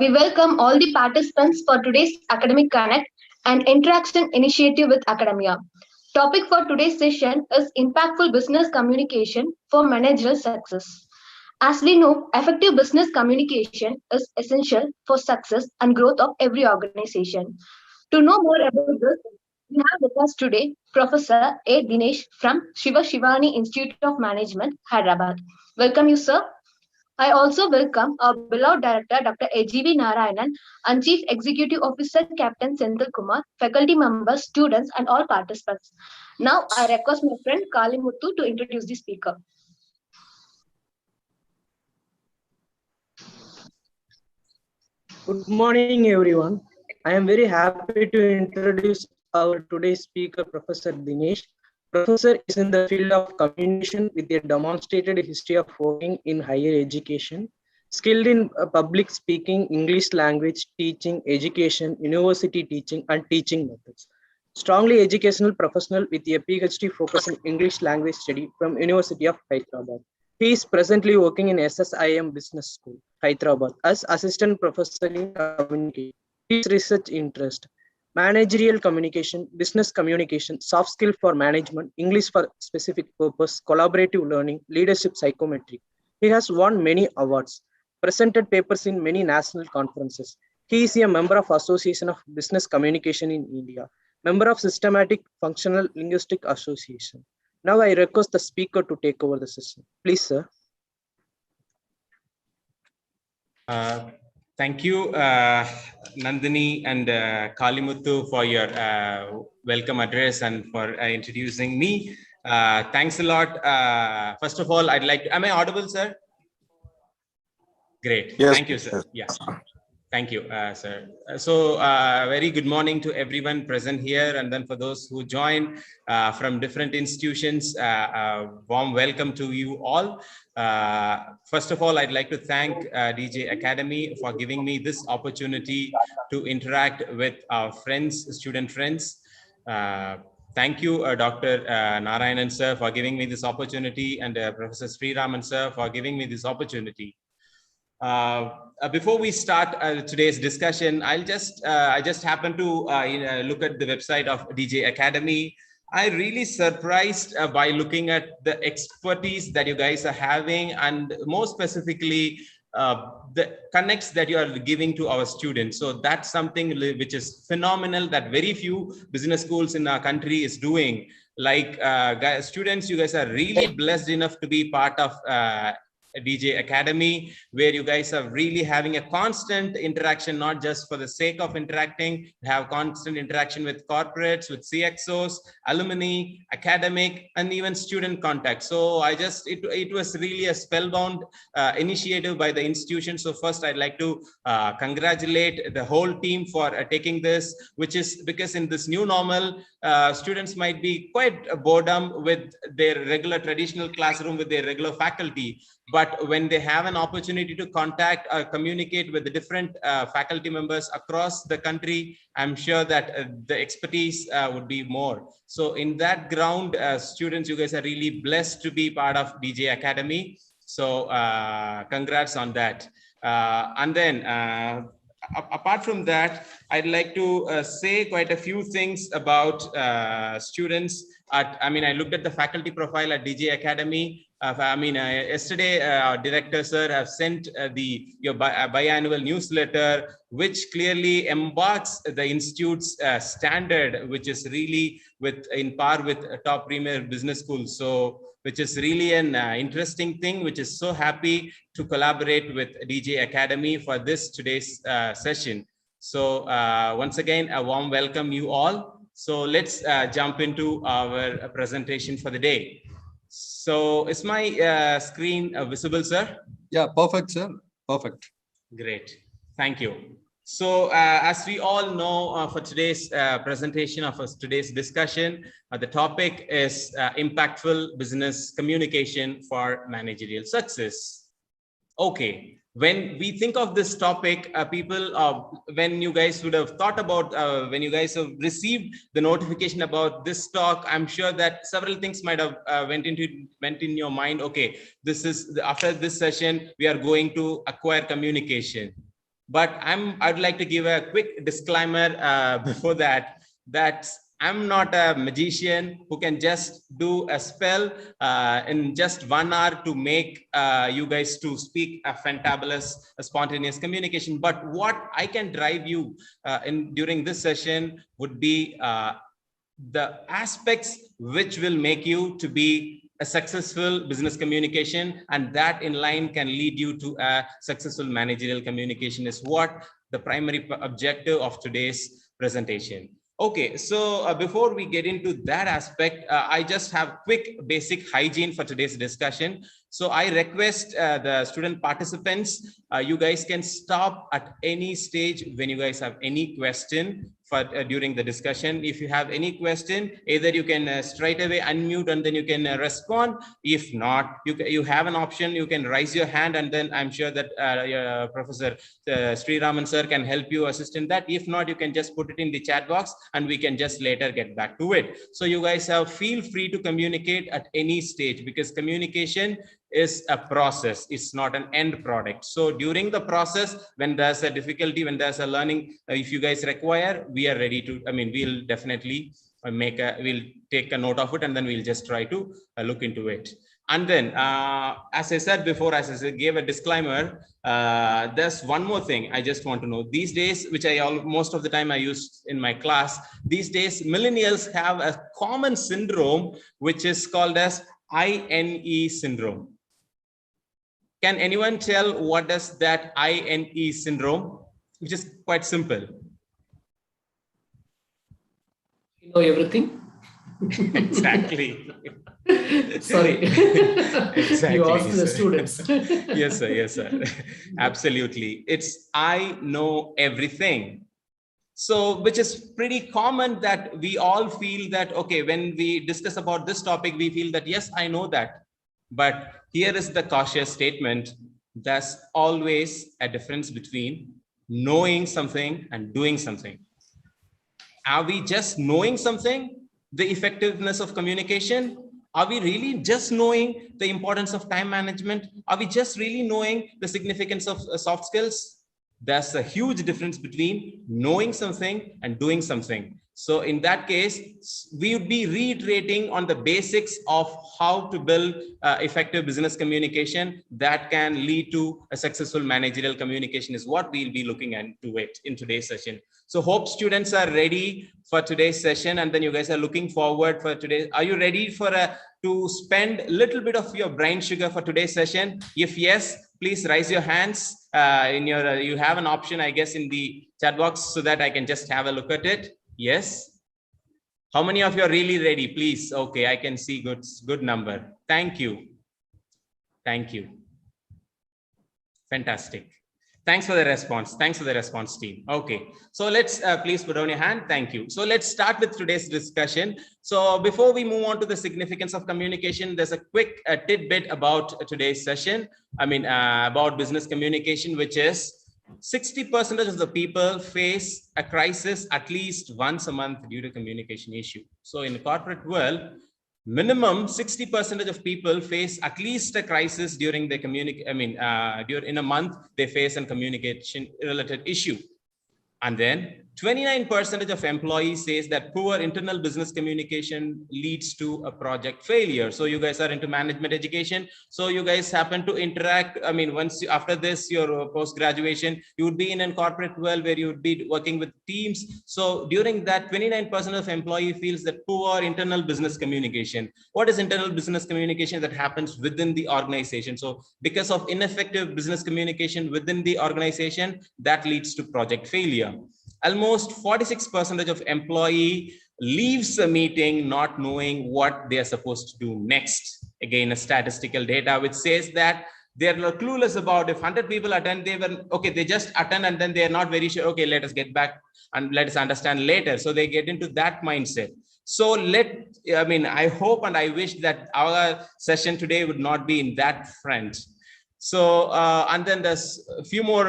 We welcome all the participants for today's Academic Connect and Interaction Initiative with Academia. Topic for today's session is impactful business communication for managerial success. As we know, effective business communication is essential for success and growth of every organization. To know more about this, we have with us today Professor A. Dinesh from Shiva Shivani Institute of Management, Hyderabad. Welcome you, sir. I also welcome our beloved director, Dr. A.G.V. Narayanan, and Chief Executive Officer, Captain Senthil Kumar, faculty members, students, and all participants. Now, I request my friend Kalimuthu to introduce the speaker. Good morning, everyone. I am very happy to introduce our today's speaker, Professor Dinesh. Professor is in the field of communication with a demonstrated history of working in higher education, skilled in public speaking, English language teaching, education, university teaching, and teaching methods. Strongly educational professional with a PhD focus in English language study from University of Hyderabad. He is presently working in SSIM Business School, Hyderabad, as assistant professor in communication. His research interest: managerial communication, business communication, soft skill for management, English for specific purpose, collaborative learning, leadership psychometric. He has won many awards, presented papers in many national conferences. He is a member of Association of Business Communication in India, member of Systematic Functional Linguistic Association. Now I request the speaker to take over the session. Please, sir. Thank you, Nandini and Kalimuthu, for your welcome address and for introducing me. Thanks a lot. First of all, I'd like to, am I audible, sir? Great. Yes. Thank you, sir. Yes. Thank you, sir. Very good morning to everyone present here, and then for those who join from different institutions, warm welcome to you all. First of all, I'd like to thank DJ Academy for giving me this opportunity to interact with our friends, student friends. Thank you, Dr. Narayanan sir, for giving me this opportunity, and Professor Sriraman sir for giving me this opportunity. Before we start today's discussion, I just happened to look at the website of DJ Academy. I really surprised by looking at the expertise that you guys are having, and more specifically the connects that you are giving to our students. So that's something which is phenomenal that very few business schools in our country is doing. Like students, you guys are really blessed enough to be part of DJ Academy, where you guys are really having a constant interaction, not just for the sake of interacting, have constant interaction with corporates, with CXOs, alumni, academic, and even student contact. So it was really a spellbound initiative by the institution. So first, I'd like to congratulate the whole team for taking this, which is because in this new normal, students might be quite boredom with their regular traditional classroom with their regular faculty. But when they have an opportunity to contact or communicate with the different faculty members across the country, I'm sure that the expertise would be more. So in that ground, students, you guys are really blessed to be part of DJ Academy. So congrats on that. And then apart from that, I'd like to say quite a few things about students. I looked at the faculty profile at DJ Academy. Yesterday, our director, sir, have sent your biannual newsletter, which clearly embarks the institute's standard, which is really in par with top premier business schools. So, which is really an interesting thing, which is so happy to collaborate with DJ Academy for today's session. So once again, a warm welcome you all. So let's jump into our presentation for the day. So is my screen visible, sir? Yeah, perfect, sir. Perfect. Great. Thank you. So as we all know, for today's presentation of today's discussion, the topic is impactful business communication for managerial success. Okay. When we think of this topic, people, when you guys would have thought about, when you guys have received the notification about this talk, I'm sure that several things might have went in your mind. Okay, this is after this session, we are going to acquire communication. But I'd like to give a quick disclaimer before that, that I'm not a magician who can just do a spell in just 1 hour to make you guys to speak a fantabulous, spontaneous communication. But what I can drive you during this session would be the aspects which will make you to be a successful business communication, and that in line can lead you to a successful managerial communication is what the primary objective of today's presentation. Okay, so before we get into that aspect, I just have quick basic hygiene for today's discussion. So I request the student participants, you guys can stop at any stage when you guys have any question for during the discussion. If you have any question, either you can straight away unmute and then you can respond. If not, you have an option, you can raise your hand, and then I'm sure that Professor Sri Raman sir can help you assist in that. If not, you can just put it in the chat box and we can just later get back to it. So you guys feel free to communicate at any stage, because communication is a process, it's not an end product. So during the process, when there's a difficulty, when there's a learning, if you guys require, we are ready to, we'll definitely we'll take a note of it, and then we'll just try to look into it. And then, as I said before, as I gave a disclaimer, there's one more thing I just want to know. These days, which most of the time I use in my class, these days, millennials have a common syndrome, which is called as INE syndrome. Can anyone tell what does that INE syndrome, which is quite simple? You know everything. Exactly. Sorry. Exactly. You asked the students. Yes, sir. Yes, sir. Absolutely. It's I know everything. So, which is pretty common that we all feel that, okay, when we discuss about this topic, we feel that, yes, I know that. But here is the cautious statement. There's always a difference between knowing something and doing something. Are we just knowing something, the effectiveness of communication? Are we really just knowing the importance of time management? Are we just really knowing the significance of soft skills? There's a huge difference between knowing something and doing something. So in that case, we would be reiterating on the basics of how to build effective business communication that can lead to a successful managerial communication is what we'll be looking into it in today's session. So hope students are ready for today's session, and then you guys are looking forward for today. Are you ready for to spend a little bit of your brain sugar for today's session? If yes, please raise your hands. You have an option, I guess, in the chat box so that I can just have a look at it. Yes. How many of you are really ready? Please. Okay, I can see good number. Thank you. Thank you. Fantastic. Thanks for the response. Thanks for the response, team. Okay, so let's please put down your hand. Thank you. So let's start with today's discussion. So before we move on to the significance of communication, there's a quick tidbit about today's session. About business communication, which is 60% of the people face a crisis at least once a month due to communication issue. So in the corporate world, minimum 60% of people face at least a crisis during their in a month, they face a communication related issue. And then 29% of employees says that poor internal business communication leads to a project failure. So you guys are into management education. So you guys happen to interact. After this, your post-graduation, you would be in a corporate world where you would be working with teams. So during that, 29% of employee feels that poor internal business communication. What is internal business communication? That happens within the organization. So because of ineffective business communication within the organization, that leads to project failure. Almost 46% of employee leaves a meeting not knowing what they are supposed to do next. Again, a statistical data which says that they're clueless about if 100 people attend, they just attend and then they're not very sure, okay, let us get back and let us understand later. So they get into that mindset. So I hope and I wish that our session today would not be in that front. So, and then there's a few more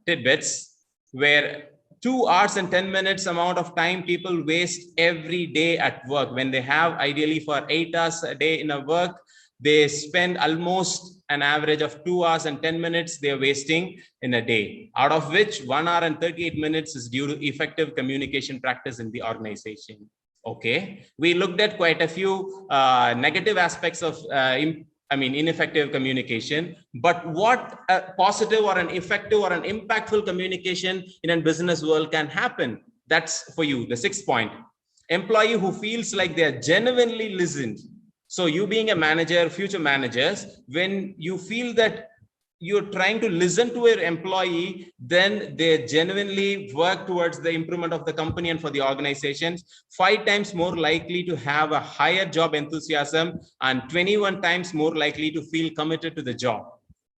tidbits where 2 hours and 10 minutes amount of time people waste every day at work when they have ideally for 8 hours a day in a work. They spend almost an average of 2 hours and 10 minutes they're wasting in a day, out of which 1 hour and 38 minutes is due to effective communication practice in the organization. Okay, we looked at quite a few negative aspects of ineffective communication, but what a positive or an effective or an impactful communication in a business world can happen? That's for you, the 6th point. Employee who feels like they are genuinely listened. So you being a manager, future managers, when you feel that you're trying to listen to your employee, then they genuinely work towards the improvement of the company and for the organizations, 5 times more likely to have a higher job enthusiasm and 21 times more likely to feel committed to the job.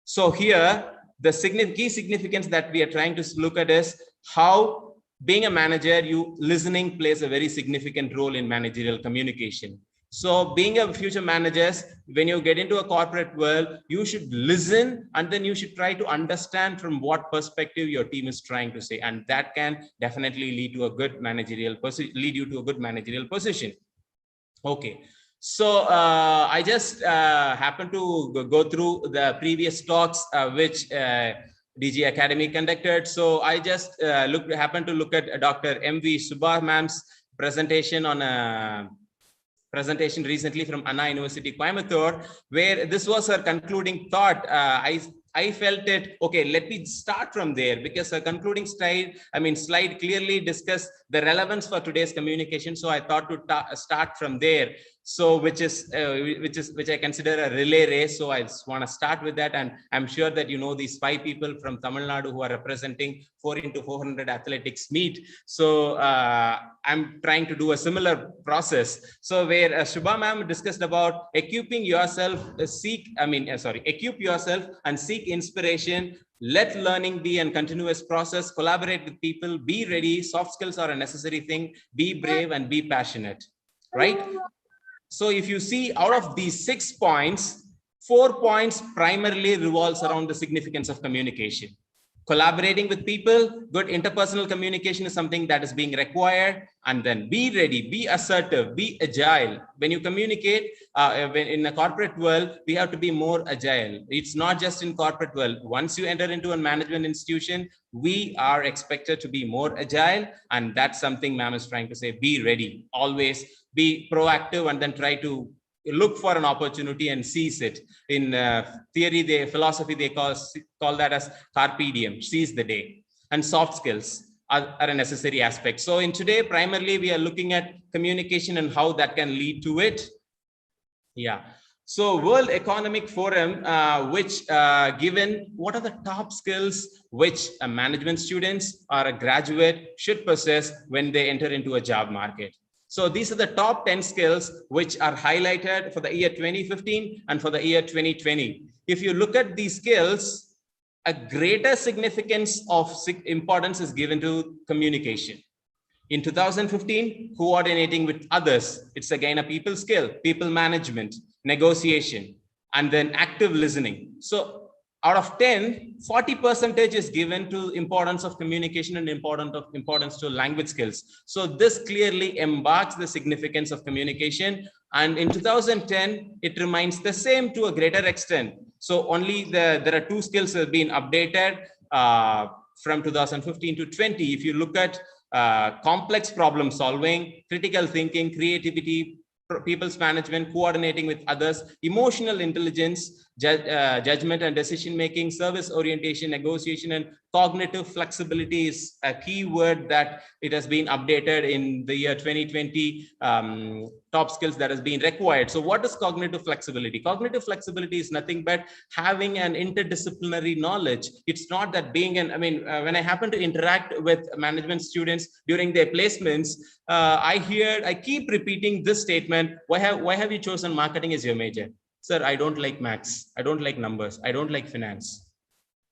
So here, the key significance that we are trying to look at is how being a manager, listening plays a very significant role in managerial communication. So being a future managers, when you get into a corporate world, you should listen and then you should try to understand from what perspective your team is trying to say. And that can definitely lead to a good managerial position. Okay. So I just happened to go through the previous talks which DG Academy conducted. So I just happened to look at Dr. M.V. Subba ma'am's presentation on a presentation recently from Anna University, Coimbatore, where this was her concluding thought. I felt it, okay, let me start from there, because her concluding slide clearly discussed the relevance for today's communication. So I thought to start from there. So which I consider a relay race. So I just want to start with that. And I'm sure that you know these 5 people from Tamil Nadu who are representing 4x400 athletics meet. So I'm trying to do a similar process. So where Shubha ma'am discussed about equipping yourself, equip yourself and seek inspiration. Let learning be a continuous process. Collaborate with people. Be ready. Soft skills are a necessary thing. Be brave and be passionate. Right? So if you see, out of these 6 points, 4 points primarily revolves around the significance of communication. Collaborating with people, good interpersonal communication is something that is being required. And then be ready, be assertive, be agile. When you communicate in a corporate world, we have to be more agile. It's not just in corporate world. Once you enter into a management institution, we are expected to be more agile. And that's something ma'am is trying to say, be ready, always be proactive, and then try to look for an opportunity and seize it. In theory, philosophy, they call that as carpe diem, seize the day. And soft skills are a necessary aspect. So in today, primarily, we are looking at communication and how that can lead to it. Yeah. So World Economic Forum, given what are the top skills which a management students or a graduate should possess when they enter into a job market. So these are the top 10 skills which are highlighted for the year 2015 and for the year 2020. If you look at these skills, a greater significance of importance is given to communication. In 2015, coordinating with others, it's again a people skill, people management, negotiation, and then active listening. So out of 10, 40% is given to importance of communication and importance to language skills. So this clearly embarks the significance of communication. And in 2010, it remains the same to a greater extent. So only there are 2 skills that have been updated from 2015 to 20. If you look at complex problem solving, critical thinking, creativity, people's management, coordinating with others, emotional intelligence, judgment and decision making, service orientation, negotiation, and cognitive flexibility is a key word that it has been updated in the year 2020 top skills that has been required. So what is cognitive flexibility? Cognitive flexibility is nothing but having an interdisciplinary knowledge. It's not that being when I happen to interact with management students during their placements, I keep repeating this statement: why have you chosen marketing as your major? Sir, I don't like maths, I don't like numbers, I don't like finance.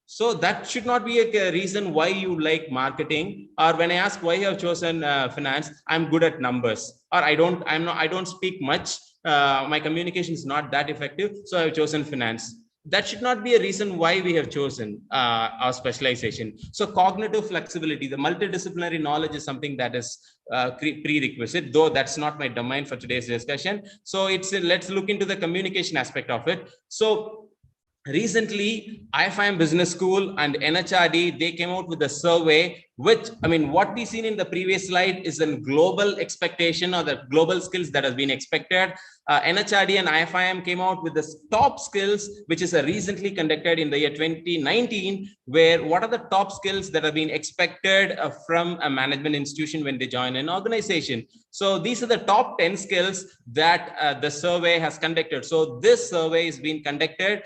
So that should not be a reason why you like marketing. Or when I ask why you have chosen finance, I'm good at numbers, or I don't speak much. My communication is not that effective, so I've chosen finance. that should not be a reason why we have chosen our specialization. So cognitive flexibility, the multidisciplinary knowledge is something that is prerequisite, though that's not my domain for today's discussion. So let's look into the communication aspect of it. So recently, IFIM Business School and NHRD, they came out with a survey, which, I mean, what we seen in the previous slide is a global expectation or the global skills that has been expected. NHRD and IFIM came out with the top skills, which is recently conducted in the year 2019, where what are the top skills that have been expected from a management institution when they join an organization. So these are the top 10 skills that the survey has conducted. So this survey is being conducted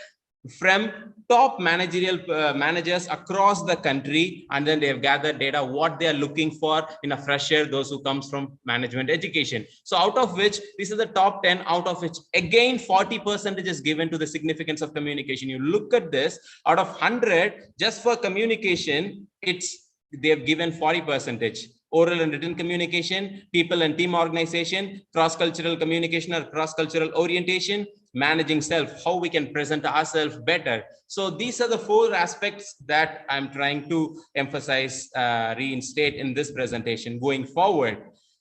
from top managerial managers across the country, and then they have gathered data what they are looking for in a fresher, those who comes from management education. So out of which, these are the top 10, out of which again 40% is given to the significance of communication. You look at this, out of 100 just for communication, they have given 40%. Oral and written communication, people and team organization, cross-cultural communication or cross-cultural orientation, managing self, how we can present ourselves better. So these are the 4 aspects that I'm trying to emphasize, reinstate in this presentation going forward.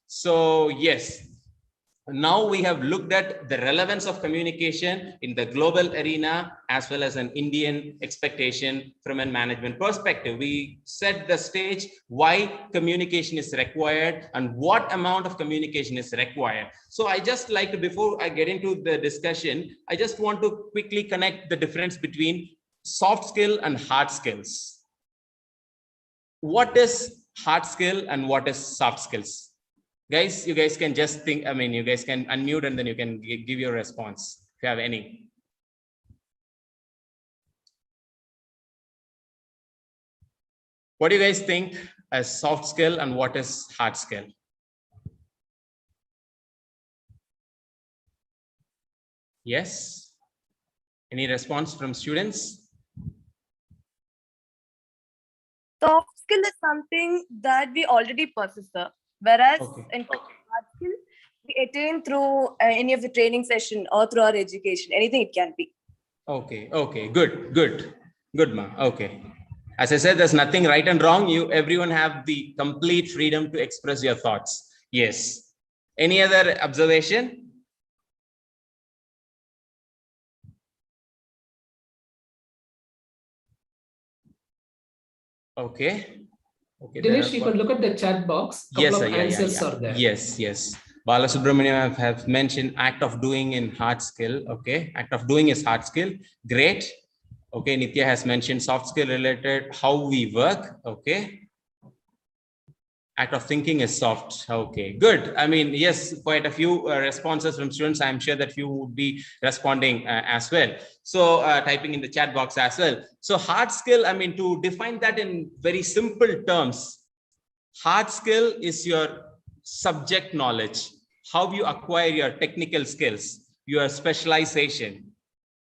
So yes, now we have looked at the relevance of communication in the global arena as well as an Indian expectation from a management perspective. We set the stage why communication is required and what amount of communication is required. So I just like to, before I get into the discussion, I just want to quickly connect the difference between soft skill and hard skills. What is hard skill and what is soft skills? Guys, you guys can just think, I mean, you guys can unmute and then you can give your response if you have any. What do you guys think as soft skill and what is hard skill? Yes? Any response from students? Soft skill is something that we already possess, sir. Whereas in hard skill, we attain through any of the training session or through our education, anything it can be. Okay, good, ma. Okay. As I said, there's nothing right and wrong. Everyone have the complete freedom to express your thoughts. Yes. Any other observation? Okay. Dinesh, you can look at the chat box. Couple of answers are there. Yes. Bala Subramanian have mentioned act of doing in hard skill. Okay, act of doing is hard skill. Great. Okay, Nitya has mentioned soft skill related how we work. Okay. Act of thinking is soft. Okay, good. I mean, yes, quite a few responses from students. I'm sure that you would be responding as well. So typing in the chat box as well. So hard skill, I mean, to define that in very simple terms, hard skill is your subject knowledge, how you acquire your technical skills, your specialization.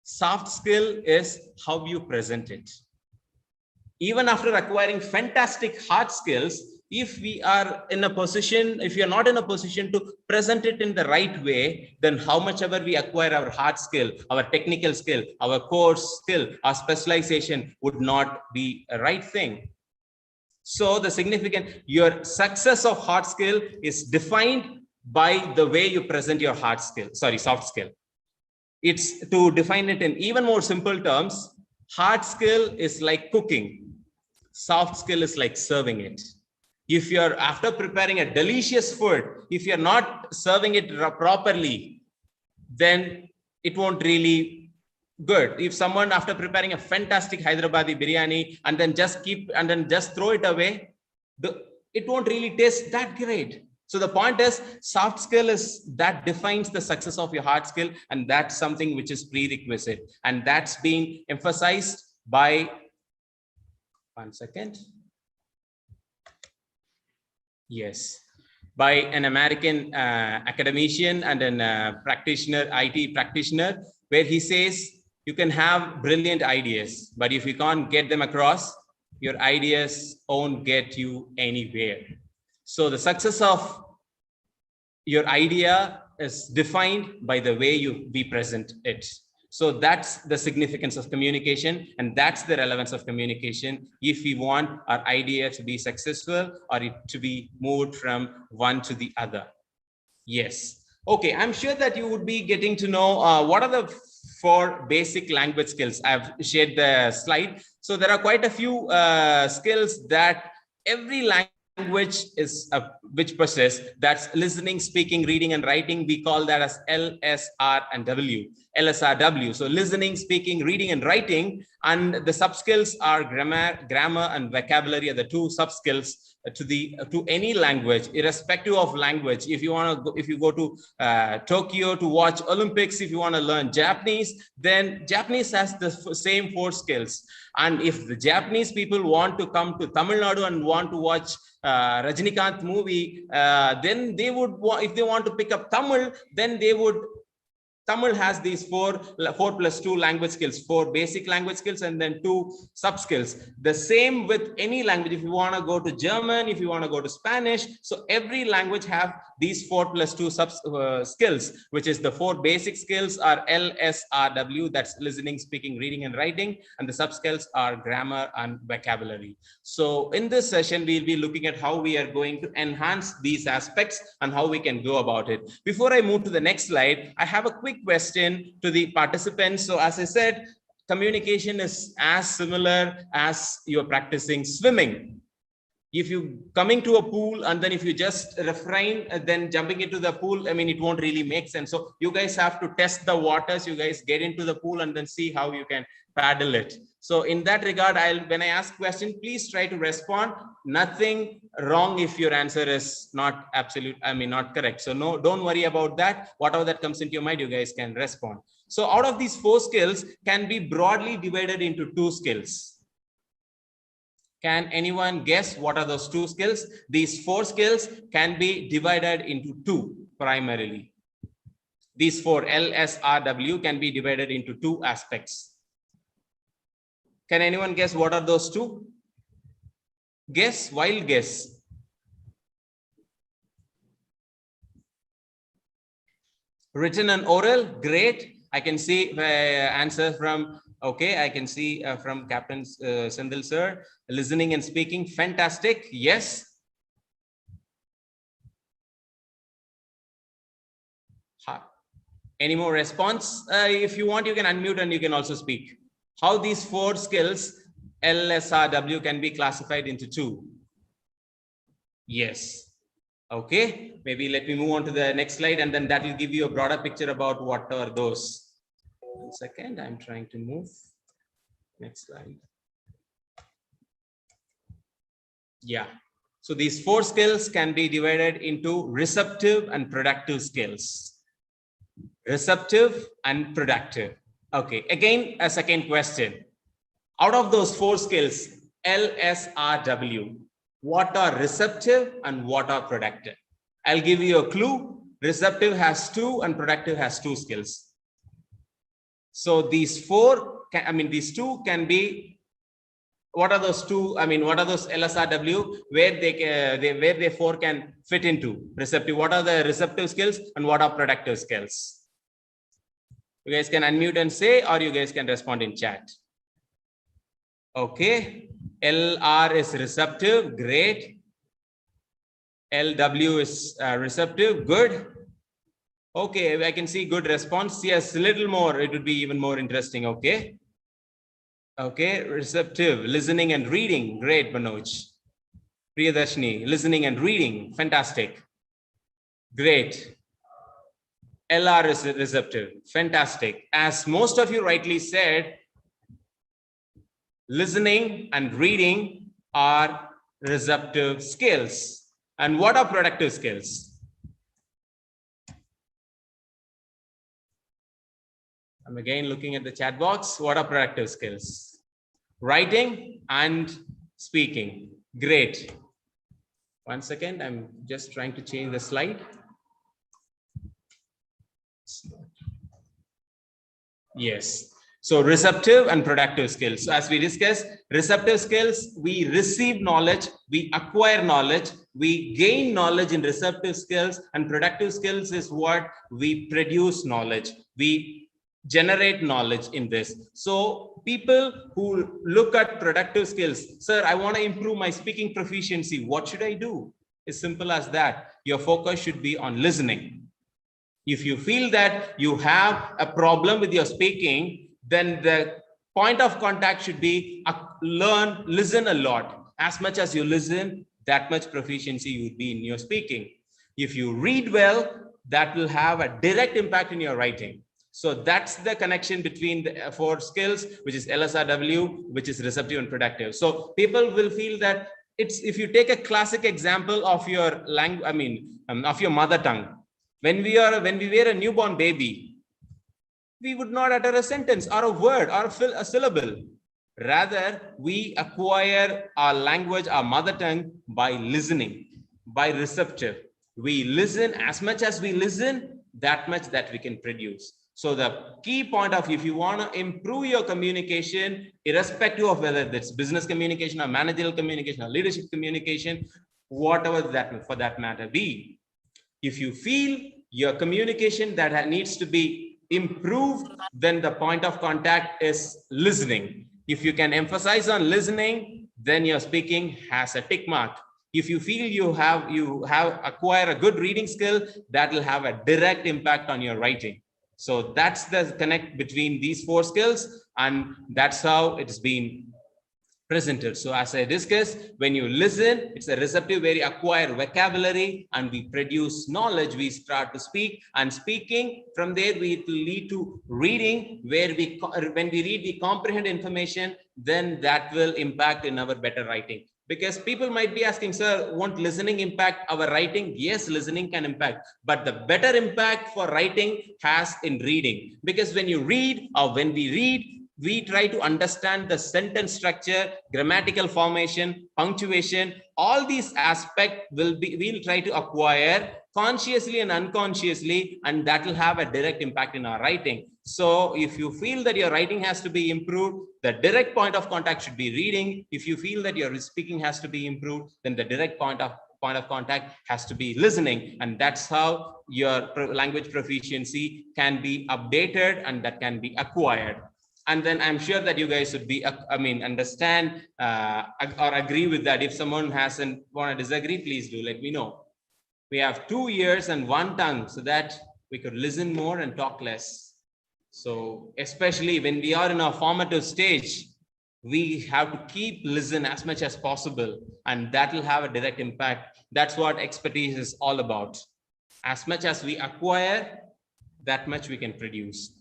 Soft skill is how you present it. Even after acquiring fantastic hard skills, if we are in a position, if you're not in a position to present it in the right way, then how much ever we acquire our hard skill, our technical skill, our core skill, our specialization would not be a right thing. So your success of hard skill is defined by the way you present your soft skill. It's to define it in even more simple terms. Hard skill is like cooking. Soft skill is like serving it. If you're after preparing a delicious food, if you're not serving it properly, then it won't really good. If someone after preparing a fantastic Hyderabadi biryani and then just throw it away, it won't really taste that great. So the point is, soft skill is that defines the success of your hard skill, and that's something which is prerequisite, and that's being emphasized by by an American academician and an practitioner, IT practitioner, where he says you can have brilliant ideas, but if you can't get them across, your ideas won't get you anywhere. So the success of your idea is defined by the way we present it. So that's the significance of communication, and that's the relevance of communication if we want our idea to be successful or it to be moved from one to the other. Yes. Okay, I'm sure that you would be getting to know what are the 4 basic language skills. I've shared the slide. So there are quite a few skills that every language is which possess. That's listening, speaking, reading, and writing. We call that as LSR and W. LSRW. So listening, speaking, reading, and writing. And the sub skills are grammar and vocabulary are the 2 sub skills to any language, irrespective of language. If you go to Tokyo to watch Olympics, if you want to learn Japanese, then Japanese has the same 4 skills. And if the Japanese people want to come to Tamil Nadu and want to watch Rajinikanth movie, then they would, if they want to pick up Tamil, then they would. Tamil has these 4 plus 2 language skills, 4 basic language skills, and then 2 sub skills. The same with any language. If you want to go to German, if you want to go to Spanish, so every language have these 4 plus 2 sub skills, which is the 4 basic skills are LSRW, that's listening, speaking, reading, and writing, and the sub skills are grammar and vocabulary. So in this session, we'll be looking at how we are going to enhance these aspects and how we can go about it. Before I move to the next slide, I have a quick question to the participants. So as I said, communication is as similar as you're practicing swimming. If you coming to a pool and then if you just refrain, then jumping into the pool, I mean, it won't really make sense. So you guys have to test the waters. You guys get into the pool and then see how you can paddle it. So in that regard, when I ask question, please try to respond. Nothing wrong if your answer is not absolute, I mean, not correct. So no, don't worry about that. Whatever that comes into your mind, you guys can respond. So out of these 4 skills can be broadly divided into 2 skills. Can anyone guess what are those 2 skills? These 4 skills can be divided into 2 primarily. These 4 LSRW can be divided into 2 aspects. Can anyone guess what are those 2? Guess, wild guess. Written and oral, great. I can see answer from, okay, I can see from Captain Sendil sir. Listening and speaking, fantastic, yes. Any more response? If you want, you can unmute and you can also speak. How these 4 skills, LSRW, can be classified into 2? Yes. Okay, maybe let me move on to the next slide and then that will give you a broader picture about what are those. 1 second, I'm trying to move. Next slide. Yeah. So these 4 skills can be divided into receptive and productive skills. Receptive and productive. Okay, again, a second question. Out of those 4 skills, LSRW, what are receptive and what are productive? I'll give you a clue. Receptive has 2 and productive has 2 skills. So these 4, these 2 can be, what are those 2? I mean, what are those LSRW where they 4 can fit into receptive? What are the receptive skills and what are productive skills? You guys can unmute and say, or you guys can respond in chat. Okay, LR is receptive, great. LW is receptive, good. Okay, I can see good response. Yes, a little more, it would be even more interesting. Okay. Okay, receptive, listening and reading, great, Manoj. Priyadarshini, listening and reading, fantastic. Great. LR is receptive, fantastic. As most of you rightly said, listening and reading are receptive skills. And what are productive skills? I'm again looking at the chat box. What are productive skills? Writing and speaking. Great. 1 second, I'm just trying to change the slide. Yes. So receptive and productive skills. So as we discussed, receptive skills, we receive knowledge, we acquire knowledge, we gain knowledge in receptive skills, and productive skills is what we produce knowledge. We generate knowledge in this. So people who look at productive skills, sir, I want to improve my speaking proficiency. What should I do? As simple as that. Your focus should be on listening. If you feel that you have a problem with your speaking, then the point of contact should be listen a lot. As much as you listen, that much proficiency you would be in your speaking. If you read well, that will have a direct impact in your writing. So that's the connection between the four skills, which is LSRW, which is receptive and productive. So people will feel that if you take a classic example of your language, of your mother tongue, when we were a newborn baby, we would not utter a sentence or a word or a syllable. Rather, we acquire our language, our mother tongue, by listening, by receptive. We listen. As much as we listen, that much that we can produce. So the key point of, if you want to improve your communication, irrespective of whether it's business communication or managerial communication or leadership communication, whatever that for that matter be, if you feel your communication that needs to be improved, then the point of contact is listening. If you can emphasize on listening, then your speaking has a tick mark. If you feel you have acquired a good reading skill, that will have a direct impact on your writing. So that's the connect between these four skills, and that's how it's been presented. So as I discussed, when you listen, it's a receptive where you acquire vocabulary and we produce knowledge. We start to speak, and speaking from there, it will lead to reading, where when we read, we comprehend information, then that will impact in our better writing. Because people might be asking, sir, won't listening impact our writing? Yes, listening can impact, but the better impact for writing has in reading. Because when you read, or when we read, we try to understand the sentence structure, grammatical formation, punctuation. All these aspects we'll try to acquire consciously and unconsciously, and that will have a direct impact in our writing. So if you feel that your writing has to be improved, the direct point of contact should be reading. If you feel that your speaking has to be improved, then the direct point of contact has to be listening. And that's how your language proficiency can be updated and that can be acquired. And then I'm sure that you guys would be, understand or agree with that. If someone hasn't want to disagree, please do let me know. We have 2 ears and 1 tongue, so that we could listen more and talk less. So especially when we are in our formative stage, we have to keep listen as much as possible, and that will have a direct impact. That's what expertise is all about. As much as we acquire, that much we can produce.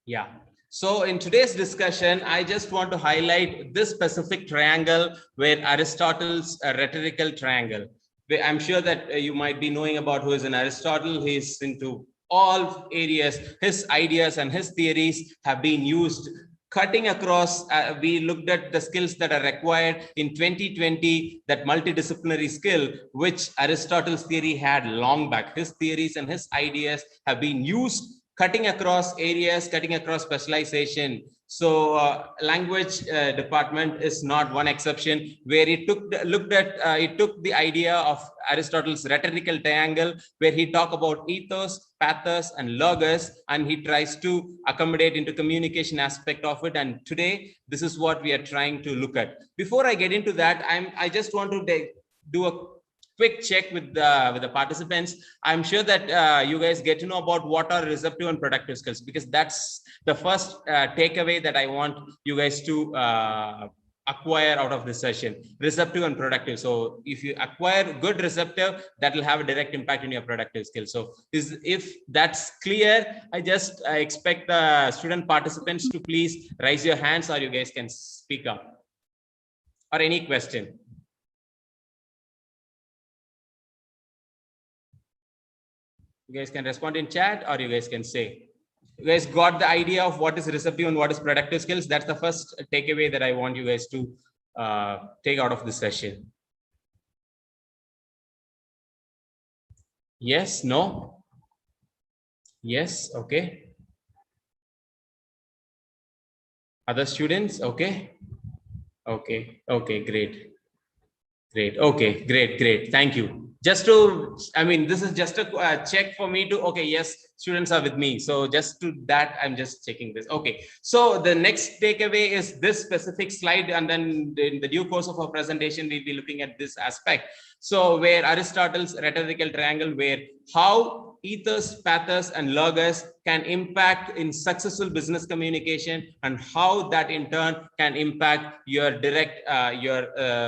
Yeah. So in today's discussion, I just want to highlight this specific triangle where Aristotle's rhetorical triangle. I'm sure that you might be knowing about who is an Aristotle. He's into all areas. His ideas and his theories have been used cutting across. We looked at the skills that are required in 2020, that multidisciplinary skill, which Aristotle's theory had long back. His theories and his ideas have been used cutting across areas, cutting across specialization. So language department is not one exception, where it took the idea of Aristotle's rhetorical triangle, where he talked about ethos, pathos, and logos, and he tries to accommodate into communication aspect of it. And today, this is what we are trying to look at. Before I get into that, I just want to do a quick check with the participants. I'm sure that you guys get to know about what are receptive and productive skills, because that's the first takeaway that I want you guys to acquire out of this session: receptive and productive. So if you acquire good receptive, that will have a direct impact in your productive skills. So if that's clear, I just expect the student participants to please raise your hands, or you guys can speak up, or any question. You guys can respond in chat, or you guys can say. You guys got the idea of what is receptive and what is productive skills? That's the first takeaway that I want you guys to take out of this session. Yes, no? Yes, okay. Other students, okay. Okay, great. Okay, great. Thank you. Just to, I mean, this is just a check for me to, okay, yes, students are with me. So just to that, I'm just checking this. Okay. So the next takeaway is this specific slide. And then in the due course of our presentation, we'll be looking at this aspect. So where Aristotle's rhetorical triangle, where how ethos, pathos, and logos can impact in successful business communication, and how that in turn can impact your direct,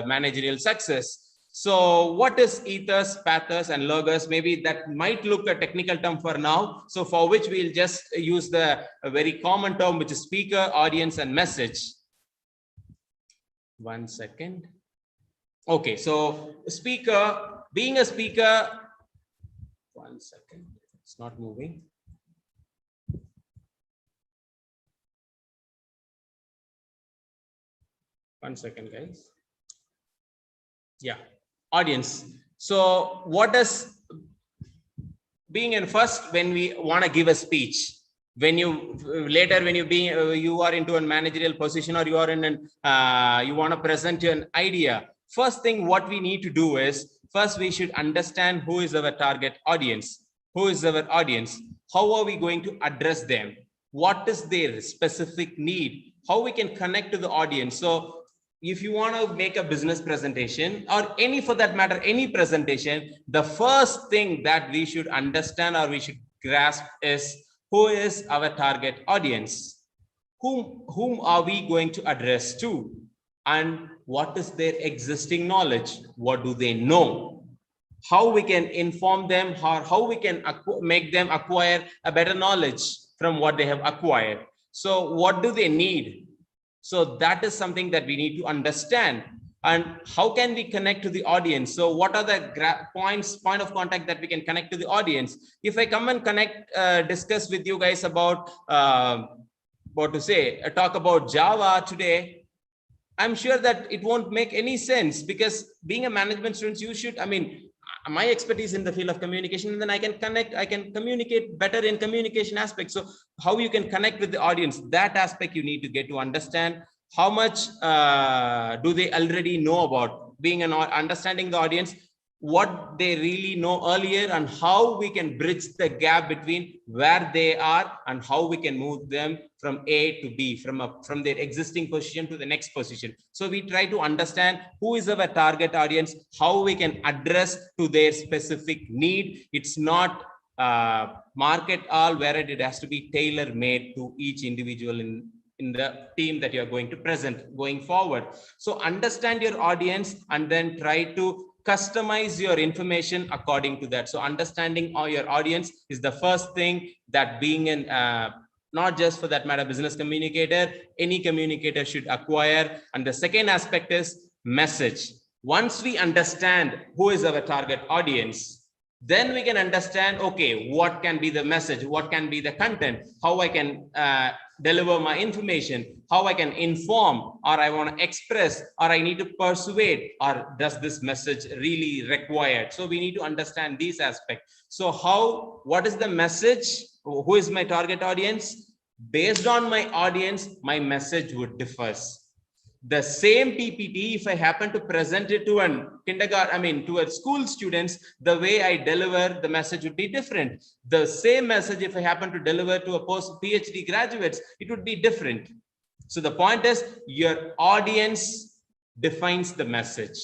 managerial success. So what is ethos, pathos, and logos? Maybe that might look a technical term for now. So for which we'll just use the very common term, which is speaker, audience, and message. 1 second. Okay, so speaker, being a speaker, 1 second, it's not moving. One second, guys. Yeah, audience. So what does being in first, when we want to give a speech, when you later, when you are into a managerial position, or you are in an you want to present an idea, first thing what we need to do is, first we should understand who is our target audience. Who is our audience? How are we going to address them? What is their specific need? How we can connect to the audience? So if you want to make a business presentation, or any, for that matter, any presentation, the first thing that we should understand or we should grasp is, who is our target audience? Whom are we going to address to? And what is their existing knowledge? What do they know? How we can inform them, or how we can make them acquire a better knowledge from what they have acquired. So what do they need? So that is something that we need to understand. And how can we connect to the audience? So what are the point of contact that we can connect to the audience? If I come and discuss with you guys about talk about Java today, I'm sure that it won't make any sense, because being a management student, you should, I mean, my expertise in the field of communication, and then I can communicate better in communication aspects. So how you can connect with the audience, that aspect you need to get to understand. How much do they already know about being understanding the audience, what they really know earlier, and how we can bridge the gap between where they are and how we can move them from A to B, from their existing position to the next position. So we try to understand who is our target audience, how we can address to their specific need. It's not market all, where it has to be tailor made to each individual in the team that you're going to present going forward. So understand your audience, and then try to customize your information according to that. So understanding your audience is the first thing that being an not just for that matter business communicator, any communicator should acquire. And the second aspect is message. Once we understand who is our target audience, then we can understand, okay, what can be the message, what can be the content, how I can deliver my information, how I can inform, or I want to express, or I need to persuade, or does this message really required? So we need to understand these aspects. So what is the message? Who is my target audience? Based on my audience, my message would differ. The same PPT, if I happen to present it to a kindergarten, to a school students, the way I deliver the message would be different. The same message, if I happen to deliver to a PhD graduates, it would be different. So the point is, your audience defines the message.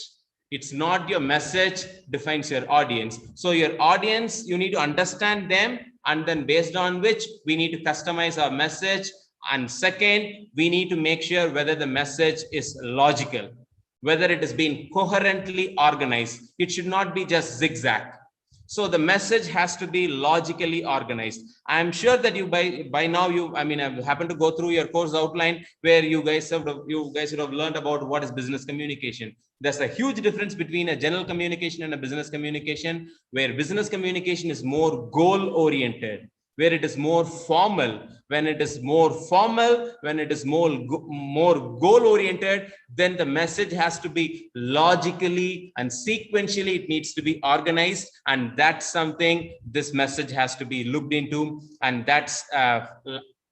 It's not your message defines your audience. So your audience, you need to understand them, and then based on which we need to customize our message. And second, we need to make sure whether the message is logical, whether it is being coherently organized. It should not be just zigzag. So the message has to be logically organized. I'm sure that you by now I've happened to go through your course outline, where you guys would have learned about what is business communication. There's a huge difference between a general communication and a business communication, where business communication is more goal oriented, where it is more formal. When it is more formal, when it is more goal oriented, then the message has to be logically and sequentially, it needs to be organized. And that's something this message has to be looked into. And that's,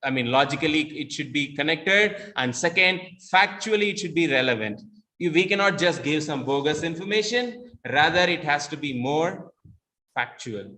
logically it should be connected. And second, factually, it should be relevant. We cannot just give some bogus information. Rather, it has to be more factual,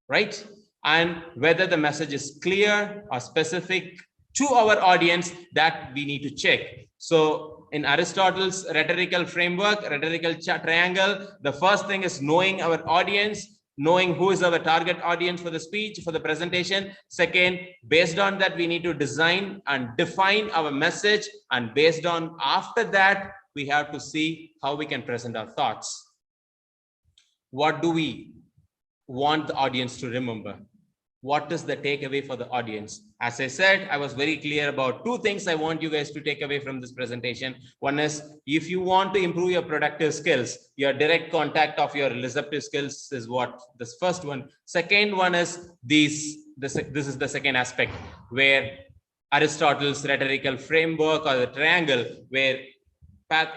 right? And whether the message is clear or specific to our audience, that we need to check. So in Aristotle's rhetorical framework, rhetorical triangle, the first thing is knowing our audience, knowing who is our target audience for the speech, for the presentation. Second, based on that, we need to design and define our message. And based on after that, we have to see how we can present our thoughts. What do we want the audience to remember? What is the takeaway for the audience? As I said, I was very clear about two things I want you guys to take away from this presentation. One is, if you want to improve your productive skills, your direct contact of your receptive skills is what this first one. Second one is this is the second aspect, where Aristotle's rhetorical framework, or the triangle, where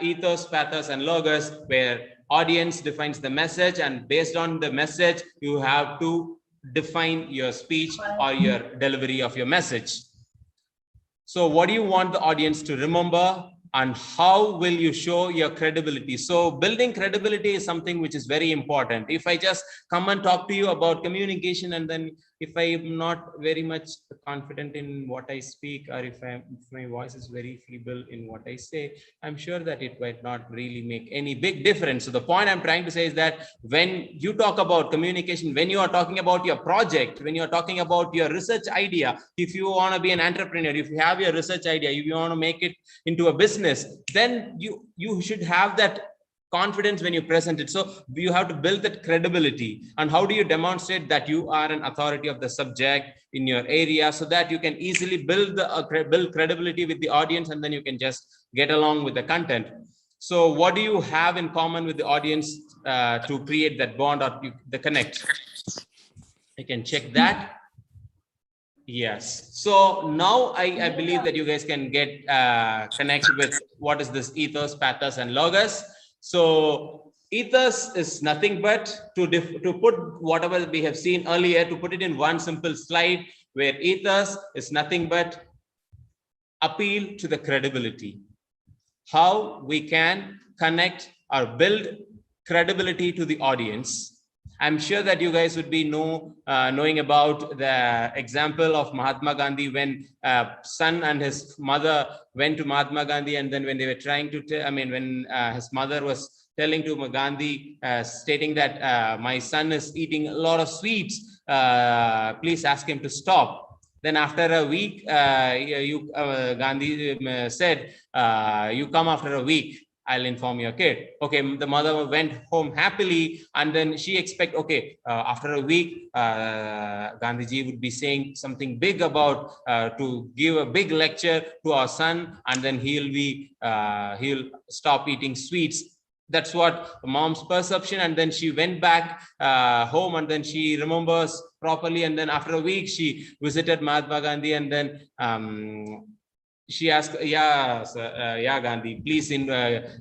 ethos, pathos, and logos, where audience defines the message, and based on the message, you have to define your speech or your delivery of your message. So what do you want the audience to remember, and how will you show your credibility? So building credibility is something which is very important. If I just come and talk to you about communication, and then if I am not very much confident in what I speak, or if my voice is very feeble in what I say, I'm sure that it might not really make any big difference. So the point I'm trying to say is that when you talk about communication, when you are talking about your project, when you're talking about your research idea, if you want to be an entrepreneur, if you have your research idea, if you want to make it into a business, then you should have that confidence when you present it. So you have to build that credibility. And how do you demonstrate that you are an authority of the subject in your area, so that you can easily build credibility with the audience, and then you can just get along with the content. So what do you have in common with the audience to create that bond, or the connect? I can check that. Yes. So now I believe that you guys can get connected with what is this ethos, pathos, and logos. So ethos is nothing but to put whatever we have seen earlier, to put it in one simple slide, where ethos is nothing but appeal to the credibility. How we can connect or build credibility to the audience. I'm sure that you guys would be knowing about the example of Mahatma Gandhi, when son and his mother went to Mahatma Gandhi, and then when they were trying to, when his mother was telling to Gandhi, stating that my son is eating a lot of sweets, please ask him to stop. Then after a week, Gandhi said, you come after a week, I'll inform your kid. Okay, the mother went home happily, and then she expect, okay, after a week, Gandhiji would be saying something big about to give a big lecture to our son, and then he'll stop eating sweets. That's what mom's perception. And then she went back home, and then she remembers properly. And then after a week, she visited Mahatma Gandhi, and then she asked, yeah, Gandhi, please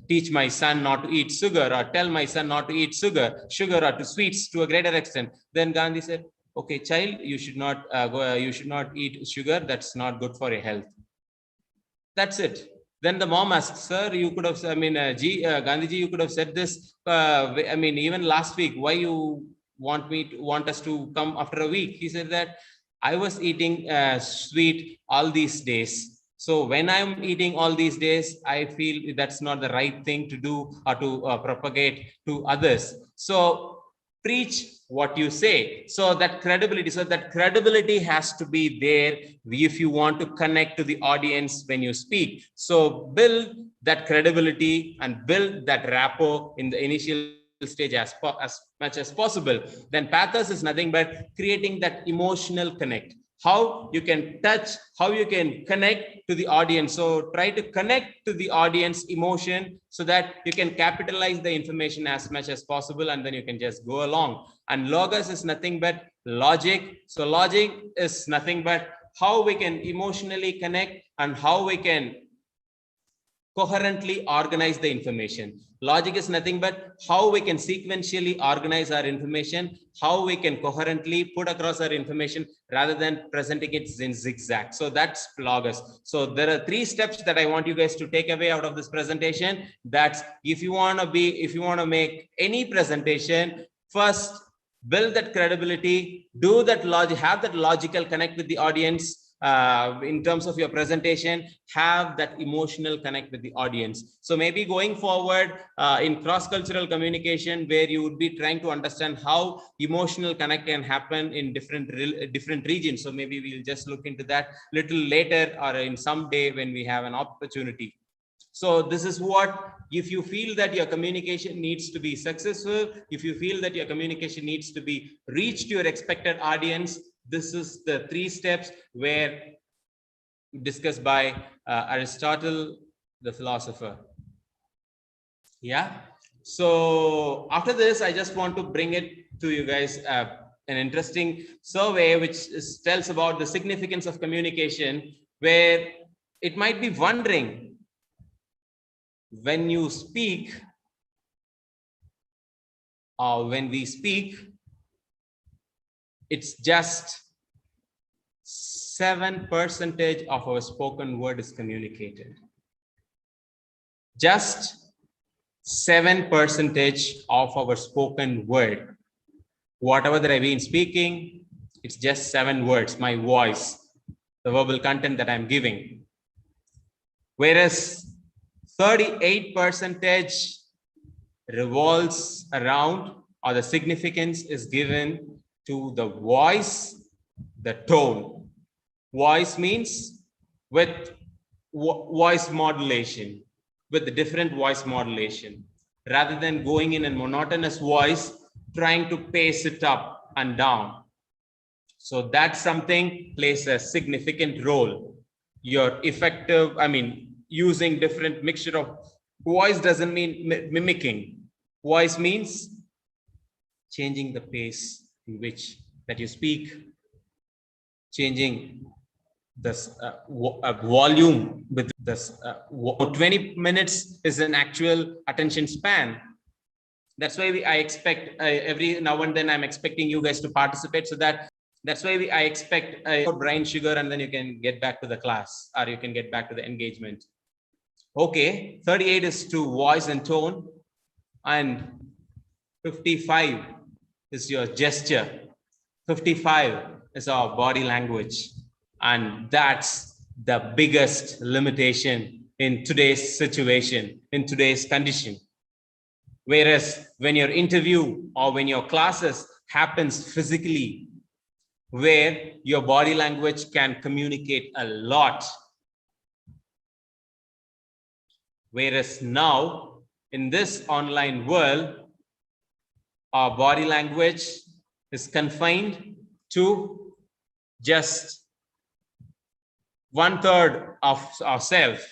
teach my son not to eat sugar, or tell my son not to eat sugar or to sweets to a greater extent. Then Gandhi said, okay, child, you should not you should not eat sugar. That's not good for your health. That's it. Then the mom asked, sir, you could have, Gandhiji, you could have said this, even last week. Why you want us to come after a week? He said that I was eating sweet all these days. So when I'm eating all these days, I feel that's not the right thing to do, or to propagate to others. So preach what you say. So that credibility has to be there if you want to connect to the audience when you speak. So build that credibility and build that rapport in the initial stage as much as possible. Then pathos is nothing but creating that emotional connect. How you can touch, how you can connect to the audience. So try to connect to the audience emotion, so that you can capitalize the information as much as possible, and then you can just go along. And logos is nothing but logic. So logic is nothing but how we can emotionally connect, and how we can coherently organize the information. Logic is nothing but how we can sequentially organize our information, how we can coherently put across our information rather than presenting it in zigzag. So that's logos. So there are 3 steps that I want you guys to take away out of this presentation. That's if you want to make any presentation, first build that credibility, do that logic, have that logical connect with the audience. In terms of your presentation, have that emotional connect with the audience. So maybe going forward in cross-cultural communication, where you would be trying to understand how emotional connect can happen in different regions. So maybe we'll just look into that little later or in some day when we have an opportunity. So this is what, if you feel that your communication needs to be successful, if you feel that your communication needs to be reached to your expected audience, this is the 3 steps where discussed by Aristotle, the philosopher. Yeah. So after this, I just want to bring it to you guys an interesting survey which tells about the significance of communication, where it might be wondering, when you speak or when we speak, it's just 7% of our spoken word is communicated. Just 7% of our spoken word. Whatever that I've been speaking, it's just 7 words, my voice, the verbal content that I'm giving. Whereas 38% revolves around, or the significance is given to the voice, the tone. Voice means with voice modulation, with the different voice modulation, rather than going in a monotonous voice, trying to pace it up and down. So that something plays a significant role. Your effective, using different mixture of voice doesn't mean mimicking. Voice means changing the pace in which that you speak, changing this volume with this 20 minutes is an actual attention span. That's why I expect every now and then I'm expecting you guys to participate, so that's why I expect brain sugar, and then you can get back to the class or you can get back to the engagement. Okay, 38 is to voice and tone, and 55 is your gesture. 55 is our body language. And that's the biggest limitation in today's situation, in today's condition. Whereas when your interview or when your classes happens physically, where your body language can communicate a lot. Whereas now, in this online world, our body language is confined to just 1/3 of ourselves.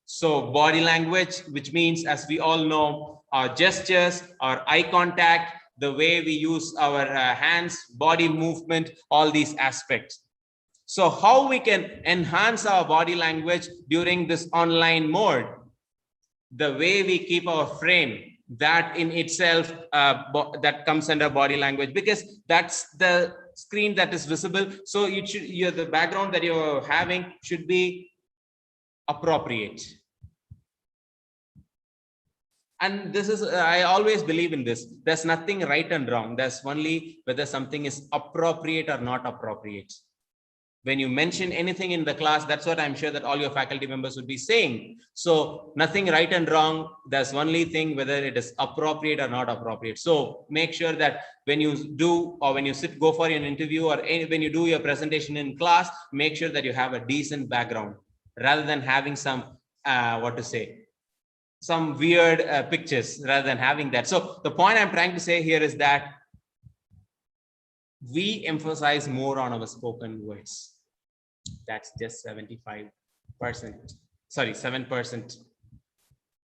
So body language, which means, as we all know, our gestures, our eye contact, the way we use our hands, body movement, all these aspects. So how we can enhance our body language during this online mode? The way we keep our frame, that in itself, that comes under body language, because that's the screen that is visible. So the background that you're having should be appropriate. And this is, I always believe in this. There's nothing right and wrong. There's only whether something is appropriate or not appropriate. When you mention anything in the class, that's what I'm sure that all your faculty members would be saying. So nothing right and wrong. There's only thing whether it is appropriate or not appropriate. So make sure that when you do, or when you go for an interview, or when you do your presentation in class, make sure that you have a decent background rather than having some, some weird pictures, rather than having that. So the point I'm trying to say here is that we emphasize more on our spoken words. That's just 75%. Sorry, 7%.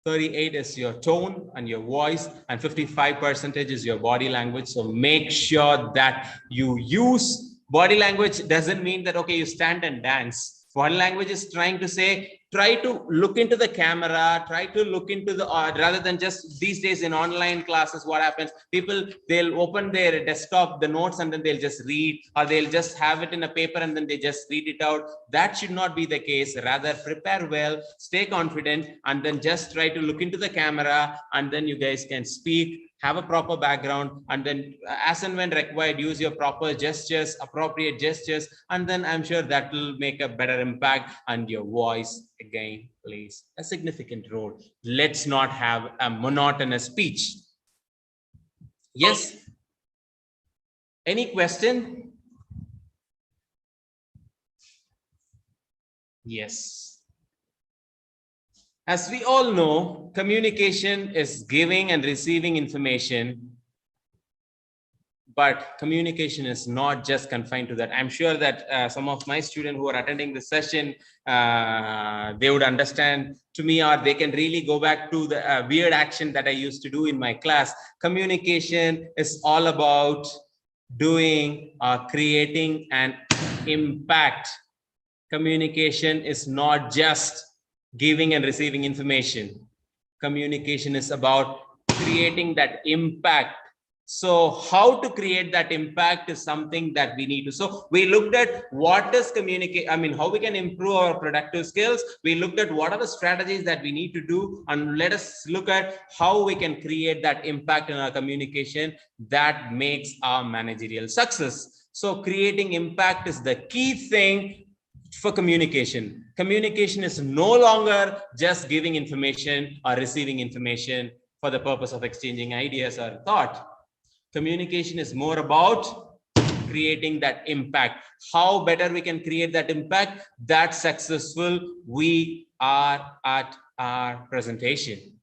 38 is your tone and your voice, and 55% is your body language. So make sure that you use body language. Doesn't mean that, okay, you stand and dance. Body language is trying to say try to look into the camera, try to look into the, rather than just these days in online classes, what happens, people, they'll open their desktop, the notes, and then they'll just read, or they'll just have it in a paper and then they just read it out. That should not be the case. Rather, prepare well, stay confident, and then just try to look into the camera, and then you guys can speak, have a proper background, and then as and when required, use your proper gestures, appropriate gestures, and then I'm sure that will make a better impact, and your voice again plays a significant role. Let's not have a monotonous speech. Yes? Any question? Yes. As we all know, communication is giving and receiving information, but communication is not just confined to that. I'm sure that some of my students who are attending the session, they would understand to me, or they can really go back to the weird action that I used to do in my class. Communication is all about doing or creating an impact. Communication is not just giving and receiving information. Communication is about creating that impact. So how to create that impact is something that we need to. So we looked at what is communicate, I mean, how we can improve our productive skills. We looked at what are the strategies that we need to do, and let us look at how we can create that impact in our communication that makes our managerial success. So creating impact is the key thing for communication. Communication is no longer just giving information or receiving information for the purpose of exchanging ideas or thought. Communication is more about creating that impact. How better we can create that impact, that successful we are at our presentation.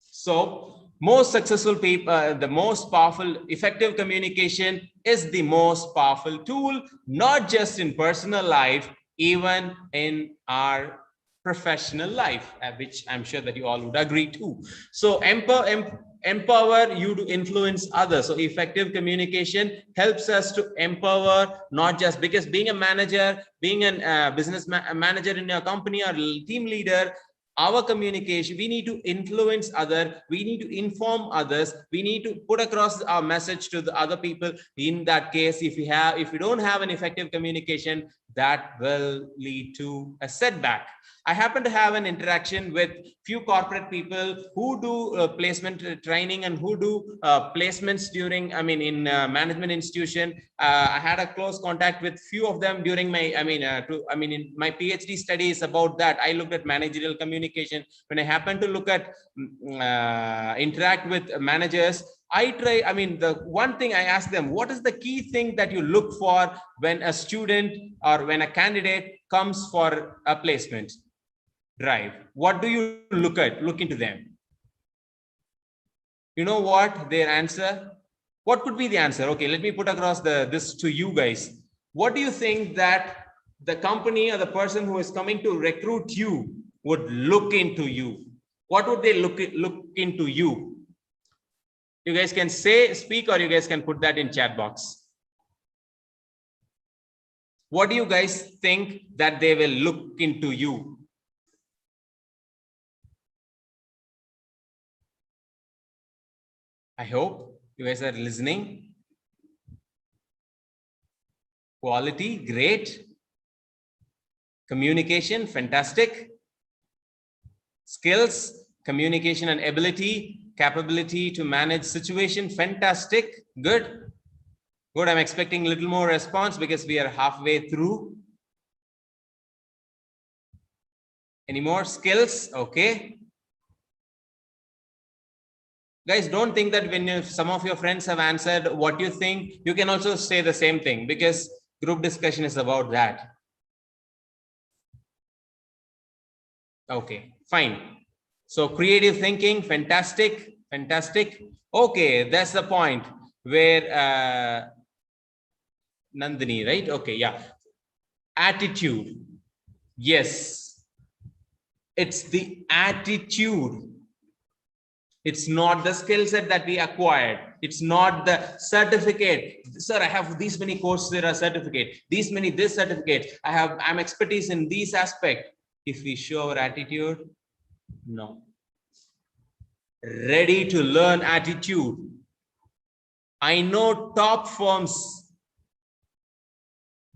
So most successful people, the most powerful, effective communication is the most powerful tool, not just in personal life, even in our professional life, which I'm sure that you all would agree to. So empower you to influence others. So effective communication helps us to empower, not just because being a manager, being a business manager in your company or team leader, our communication, we need to influence others, we need to inform others, we need to put across our message to the other people. In that case, if we don't have an effective communication, that will lead to a setback. I happen to have an interaction with few corporate people who do placement training and who do placements during, in management institution. I had a close contact with few of them during my, in my PhD studies about that. I looked at managerial communication. When I happen to look at interact with managers, the one thing I ask them, what is the key thing that you look for when a student or when a candidate comes for a placement drive? What do you look into them? You know what their answer? What could be the answer? Okay, let me put across this to you guys. What do you think that the company or the person who is coming to recruit you would look into you? What would they look into you? You guys can speak, or you guys can put that in chat box. What do you guys think that they will look into you? I hope you guys are listening. Quality, great. Communication, fantastic. Skills, communication and ability, capability to manage situation, fantastic. Good. Good. I'm expecting a little more response because we are halfway through. Any more skills? Okay. Guys, don't think that when some of your friends have answered what you think, you can also say the same thing, because group discussion is about that. Okay, fine. So creative thinking, fantastic, fantastic. Okay, that's the point where Nandini, right? Okay, yeah. Attitude. Yes. It's the attitude. It's not the skill set that we acquired. It's not the certificate. Sir, I have these many courses, there are certificate, these many this certificate. I'm expertise in these aspect. if we show our attitude? No. Ready to learn attitude. I know top firms,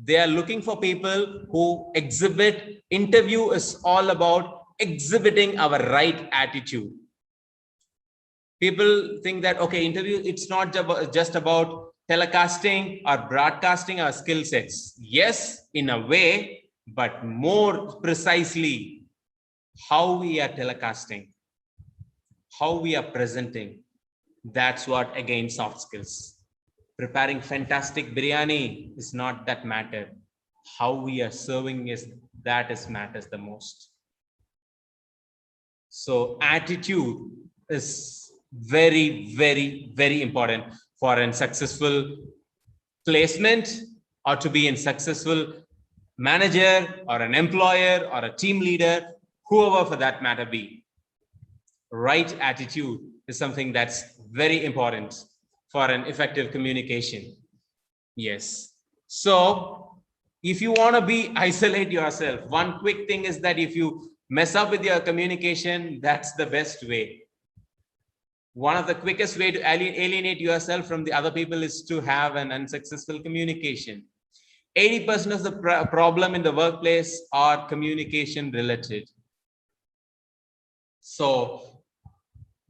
they are looking for people who exhibit. Interview is all about exhibiting our right attitude. People think that, okay, interview, it's not just about telecasting or broadcasting our skill sets. Yes, in a way, but more precisely, how we are telecasting, how we are presenting. That's what, again, soft skills. Preparing fantastic biryani is not that matter. How we are serving matters the most. So attitude is very, very, very important for a successful placement, or to be a successful manager or an employer or a team leader, whoever for that matter be. Right attitude is something that's very important for an effective communication. Yes. So if you want to isolate yourself, one quick thing is that if you mess up with your communication, that's the best way. One of the quickest way to alienate yourself from the other people is to have an unsuccessful communication. 80% of the problem in the workplace are communication related. So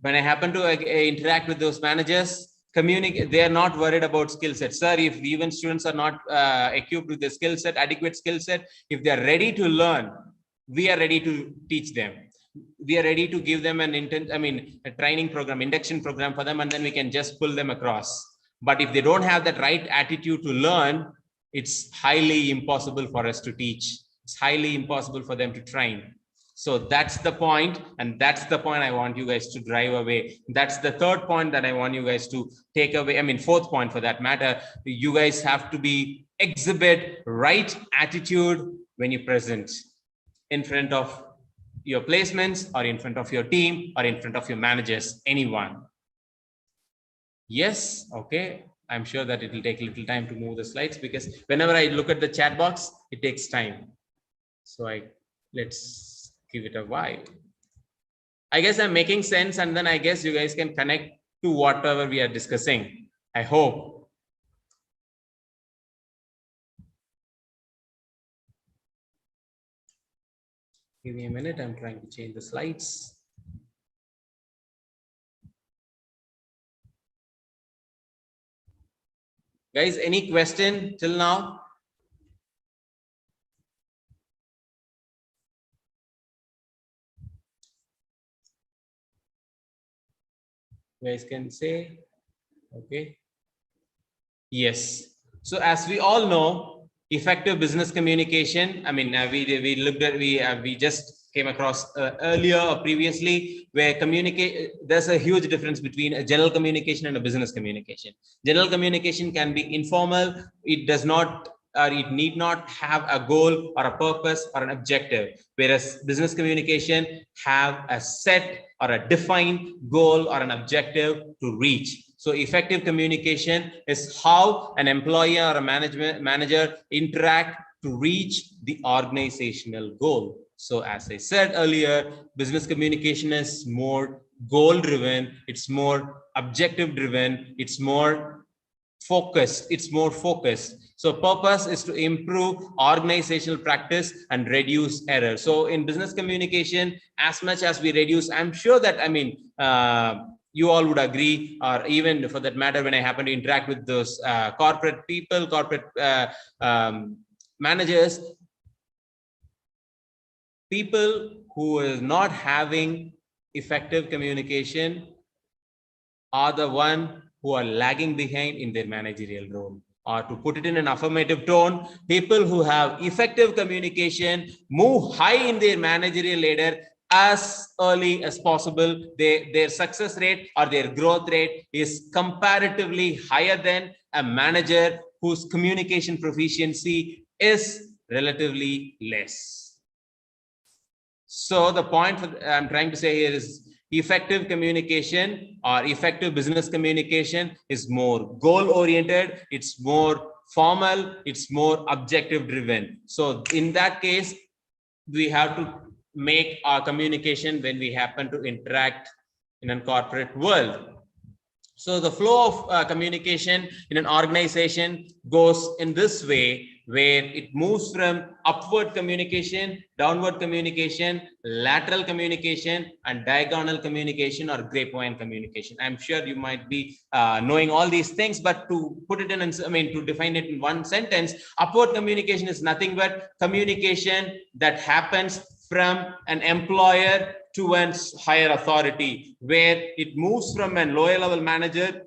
when I happen to interact with those managers, they are not worried about skill set. Sir, if even students are not equipped with the skill set, adequate skill set, if they are ready to learn, we are ready to teach them. We are ready to give them a training program, induction program for them, and then we can just pull them across. But if they don't have that right attitude to learn, it's highly impossible for us to teach. It's highly impossible for them to train. So that's the point, and that's the point I want you guys to drive away. That's the third point that I want you guys to take away. Fourth point for that matter. You guys have to exhibit right attitude when you present in front of your placements, or in front of your team, or in front of your managers, anyone. Yes, okay. I'm sure that it will take a little time to move the slides, because whenever I look at the chat box, it takes time. So let's give it a while. I guess I'm making sense, and then I guess you guys can connect to whatever we are discussing. I hope. Give me a minute. I'm trying to change the slides. Guys, any question till now? You guys can say, okay. Yes. So as we all know, effective business communication, we just came across earlier or previously, where there's a huge difference between a general communication and a business communication. General communication can be informal. It does not, or it need not have a goal or a purpose or an objective, whereas business communication have a set or a defined goal or an objective to reach. So effective communication is how an employee or a manager interact to reach the organizational goal. So as I said earlier, business communication is more goal driven, it's more objective driven, it's more focused. So purpose is to improve organizational practice and reduce error. So in business communication, as much as we reduce, I'm sure that you all would agree, or even for that matter, when I happen to interact with those corporate people, managers, people who is not having effective communication are the one who are lagging behind in their managerial role. Or to put it in an affirmative tone, people who have effective communication move high in their managerial ladder as early as possible. Their success rate or their growth rate is comparatively higher than a manager whose communication proficiency is relatively less. So the point I'm trying to say here is, effective communication or effective business communication is more goal oriented, it's more formal, it's more objective driven. So in that case, we have to make our communication when we happen to interact in a corporate world. So the flow of communication in an organization goes in this way, where it moves from upward communication, downward communication, lateral communication, and diagonal communication or grapevine communication. I'm sure you might be knowing all these things, but to put it in, to define it in one sentence, upward communication is nothing but communication that happens from an employer to a higher authority, where it moves from a lower level manager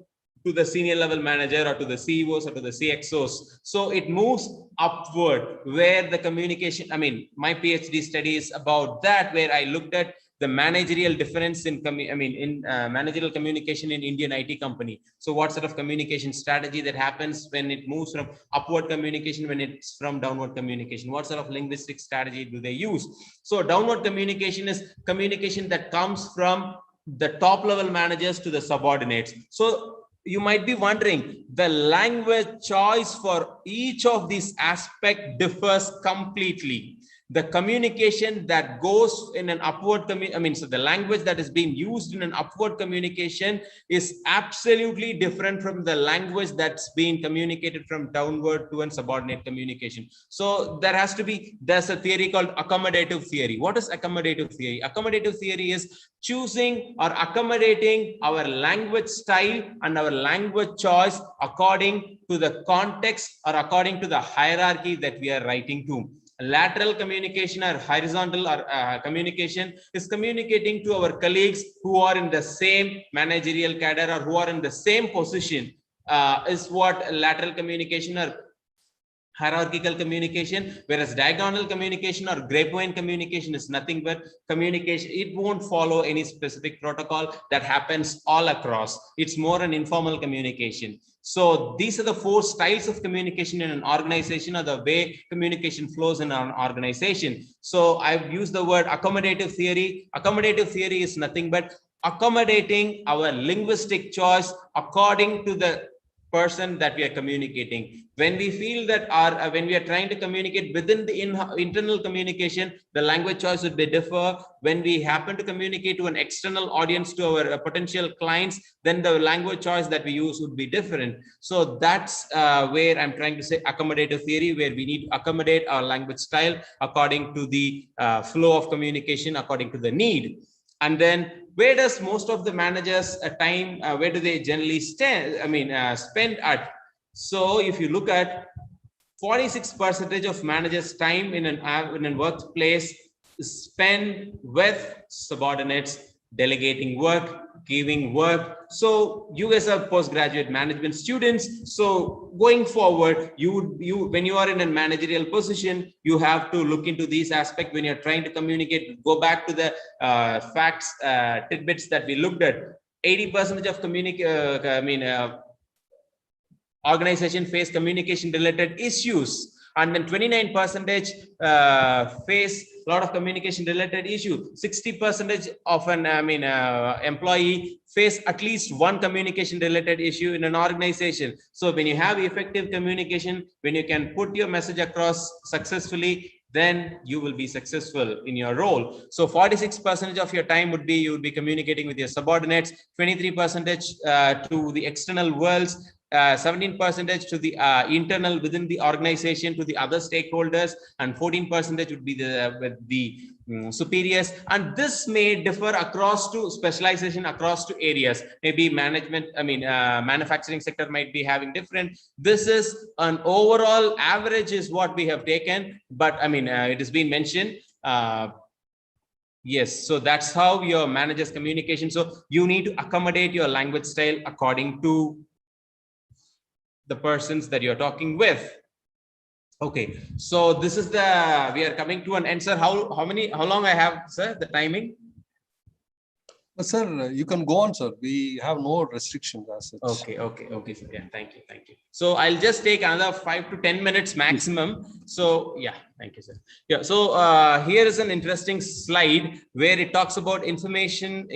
to the senior level manager or to the CEOs or to the CXOs. So it moves upward, where the communication, my PhD study is about that, where I looked at the managerial difference in managerial communication in Indian IT company. So what sort of communication strategy that happens when it moves from upward communication, when it's from downward communication? What sort of linguistic strategy do they use? So downward communication is communication that comes from the top level managers to the subordinates. So you might be wondering, the language choice for each of these aspects differs completely. The communication that goes in an upward, so the language that is being used in an upward communication is absolutely different from the language that's being communicated from downward to a subordinate communication. So there's a theory called accommodative theory. What is accommodative theory? Accommodative theory is choosing or accommodating our language style and our language choice according to the context or according to the hierarchy that we are writing to. Lateral communication or horizontal communication is communicating to our colleagues who are in the same managerial cadre or who are in the same position, is what lateral communication or hierarchical communication. Whereas diagonal communication or grapevine communication is nothing but communication. It won't follow any specific protocol that happens all across. It's more an informal communication. So these are the 4 styles of communication in an organization, or the way communication flows in an organization. So I've used the word accommodative theory. Accommodative theory is nothing but accommodating our linguistic choice according to the person that we are communicating. When we feel that when we are trying to communicate within the internal communication, the language choice would be differ. When we happen to communicate to an external audience, to our potential clients, then the language choice that we use would be different. So that's where I'm trying to say accommodative theory, where we need to accommodate our language style according to the flow of communication, according to the need. And then where does most of the managers time, where do they generally spend at? So if you look at 46% of managers' time in a workplace is spent with subordinates, delegating work, giving work. So you as a postgraduate management students, so going forward, when you are in a managerial position, you have to look into these aspects when you're trying to communicate. Go back to the facts, tidbits that we looked at. 80% of organization face communication related issues, and then 29% face a lot of communication related issue. 60% of an employee face at least one communication related issue in an organization. So when you have effective communication, when you can put your message across successfully, then you will be successful in your role. So 46% of your time would be, you would be communicating with your subordinates, 23% to the external worlds, 17% to the internal within the organization, to the other stakeholders, and 14% would be with the superiors. And this may differ across to specialization, across to areas. Maybe management, manufacturing sector might be having different. This is an overall average is what we have taken, but it has been mentioned. Yes, so that's how your managers communication. So you need to accommodate your language style according to the persons that you're talking with. Okay, so this is we are coming to an answer. How long I have, sir, the timing? Sir, you can go on, sir. We have no restrictions as such. Okay, sir. Yeah, thank you. So I'll just take another 5 to 10 minutes maximum. So yeah, thank you, sir. Yeah, so here is an interesting slide where it talks about information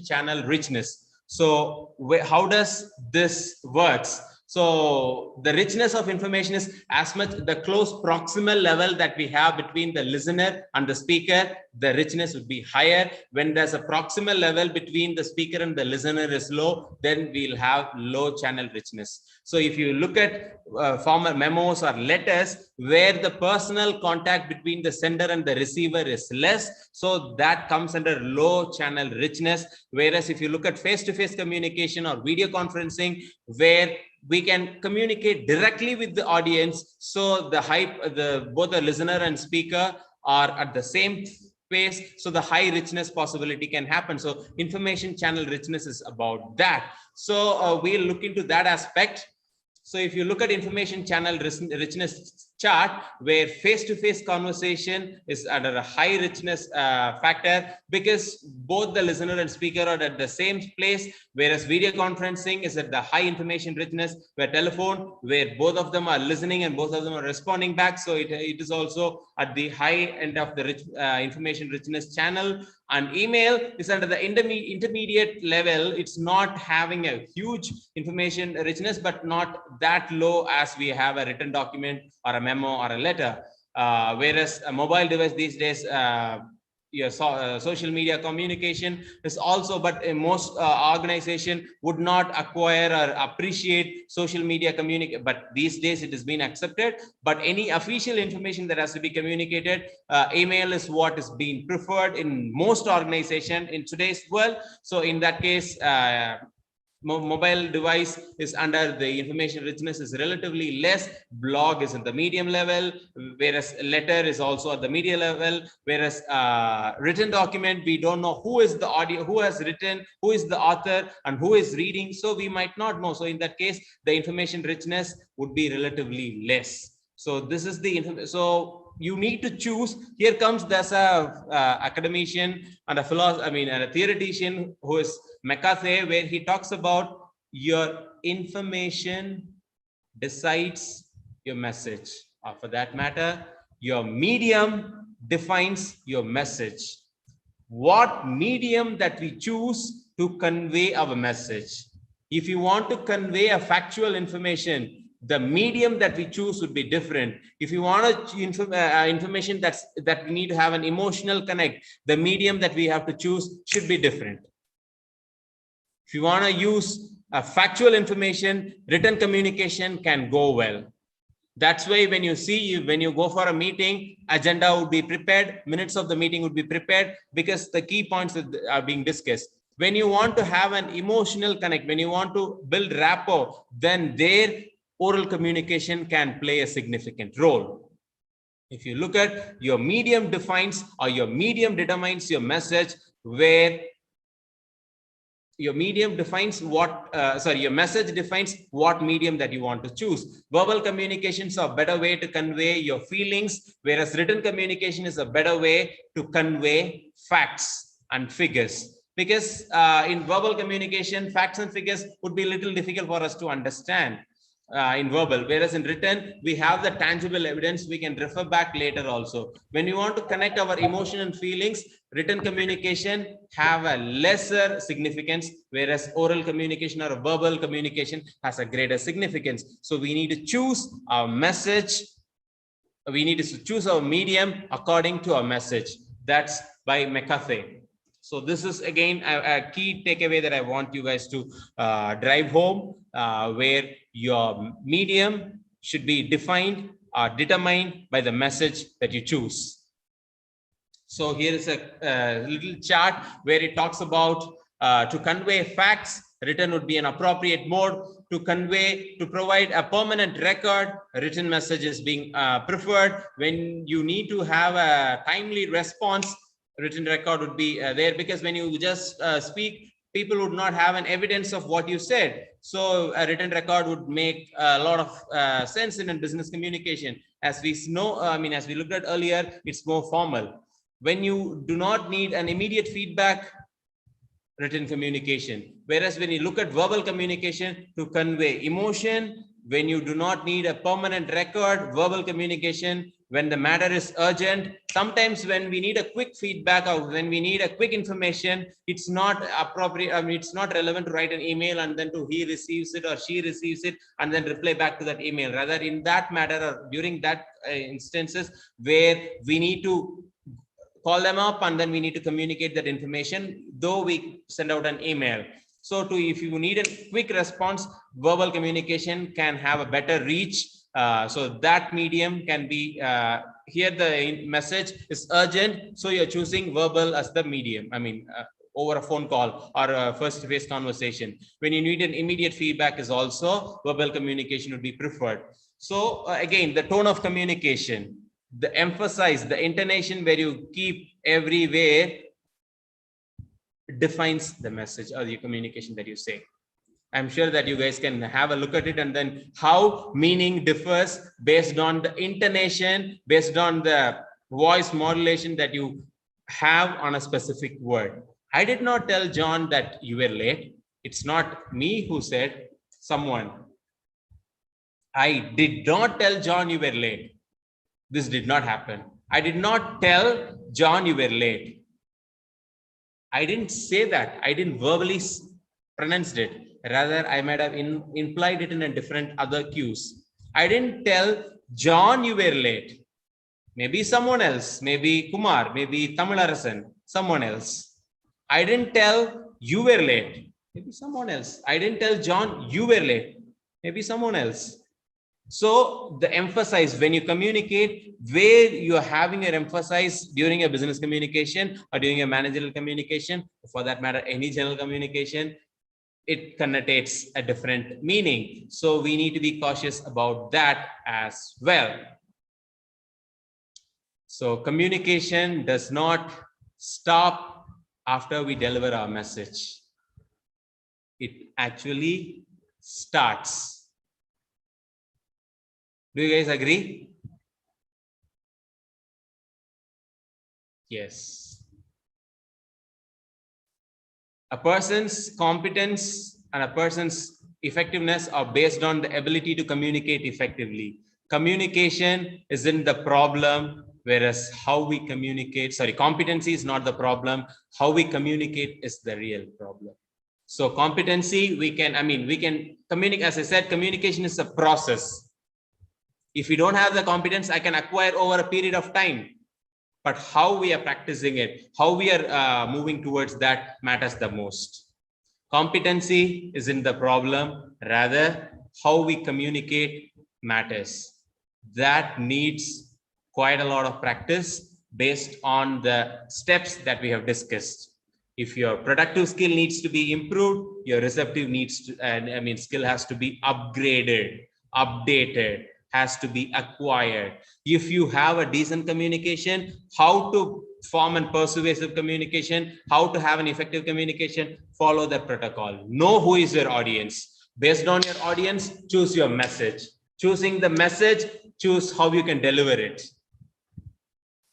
channel richness. So how does this works? So the richness of information is as much the close proximal level that we have between the listener and the speaker, the richness would be higher. When there's a proximal level between the speaker and the listener is low, then we'll have low channel richness. So if you look at formal memos or letters where the personal contact between the sender and the receiver is less, so that comes under low channel richness. Whereas if you look at face-to-face communication or video conferencing, where we can communicate directly with the audience, so both the listener and speaker are at the same pace, so the high richness possibility can happen. So information channel richness is about that. So we'll look into that aspect. So if you look at information channel richness chart, where face-to-face conversation is under a high richness factor, because both the listener and speaker are at the same place, whereas video conferencing is at the high information richness, where telephone, where both of them are listening and both of them are responding back. So it is also at the high end of the information richness channel. And email is under the intermediate level. It's not having a huge information richness, but not that low as we have a written document or a memo or a letter. Whereas a mobile device these days, your social media communication is also, but most organization would not acquire or appreciate social media communication, but these days it has been accepted. But any official information that has to be communicated, email is what is being preferred in most organization in today's world. So in that case, mobile device is under the information richness is relatively less. Blog is in the medium level, whereas letter is also at the medium level. Whereas written document, we don't know who is the audio, who has written, who is the author, and who is reading. So we might not know. So in that case, the information richness would be relatively less. So this is the so you need to choose. Here comes there's a academician and a philosopher, and a theoretician who is McCarthy, where he talks about your information decides your message, or for that matter, your medium defines your message. What medium that we choose to convey our message. If you want to convey a factual information, the medium that we choose would be different. If you want information that we need to have an emotional connect, the medium that we have to choose should be different. If you want to use a factual information, written communication can go well. That's why when you go for a meeting, agenda would be prepared, minutes of the meeting would be prepared, because the key points that are being discussed. When you want to have an emotional connect, when you want to build rapport, then there oral communication can play a significant role. If you look at your medium defines, or your medium determines your message, where your medium defines what, your message defines what medium that you want to choose. Verbal communications are a better way to convey your feelings, whereas written communication is a better way to convey facts and figures. Because in verbal communication, facts and figures would be a little difficult for us to understand in verbal, whereas in written, we have the tangible evidence we can refer back later also. When we want to connect our emotion and feelings, written communication have a lesser significance, whereas oral communication or verbal communication has a greater significance. So we need to choose our message. We need to choose our medium according to our message. That's by McCarthy. So this is again a key takeaway that I want you guys to drive home, where your medium should be defined or determined by the message that you choose. So here is a little chart where it talks about to convey facts, written would be an appropriate mode. To provide a permanent record, a written message is being preferred. When you need to have a timely response, written record would be there, because when you just speak, people would not have an evidence of what you said. So a written record would make a lot of sense in a business communication. As we know, as we looked at earlier, it's more formal. When you do not need an immediate feedback, written communication. Whereas when you look at verbal communication to convey emotion, when you do not need a permanent record, verbal communication. when the matter is urgent. Sometimes when we need a quick feedback or when we need a quick information, it's not appropriate. I mean, it's not relevant to write an email and then to he receives it or she receives it and then reply back to that email. Rather, in that matter or during that instances where we need to call them up and then we need to communicate that information, though we send out an email. So if you need a quick response, verbal communication can have a better reach. So that medium can be, here the message is urgent. So you're choosing verbal as the medium. I mean, over a phone call or a face-to-face conversation. When you need an immediate feedback is also verbal communication would be preferred. So again, the tone of communication, the emphasis, the intonation where you keep everywhere defines the message or the communication that you say. I'm sure that you guys can have a look at it and then how meaning differs based on the intonation, based on the voice modulation that you have on a specific word. I did not tell John that you were late. It's not me who said, someone. I did not tell John you were late. This did not happen. I did not tell John you were late. I didn't say that. I didn't verbally pronounce it. Rather, I might have implied it in a different other cues. I didn't tell John you were late. Maybe someone else, maybe Kumar, maybe Tamilarasan, someone else. I didn't tell you were late. Maybe someone else. I didn't tell John you were late. Maybe someone else. So the emphasis when you communicate, where you're having your emphasis during a business communication or during a managerial communication, for that matter, any general communication, it connotates a different meaning. So we need to be cautious about that as well. So communication does not stop after we deliver our message. It actually starts. Do you guys agree? Yes. A person's competence and a person's effectiveness are based on the ability to communicate effectively. Communication isn't the problem, whereas how we communicate, competency is not the problem. How we communicate is the real problem. So competency, we can communicate, as I said, communication is a process. If we don't have the competence, I can acquire over a period of time. But how we are practicing it, how we are moving towards that matters the most. Competency isn't the problem, rather how we communicate matters. That needs quite a lot of practice based on the steps that we have discussed. If your productive skill needs to be improved, your receptive skill has to be upgraded, updated, has to be acquired. If you have a decent communication, how to form a persuasive communication, how to have an effective communication, follow the protocol. Know who is your audience. Based on your audience, choose your message. Choosing the message, choose how you can deliver it.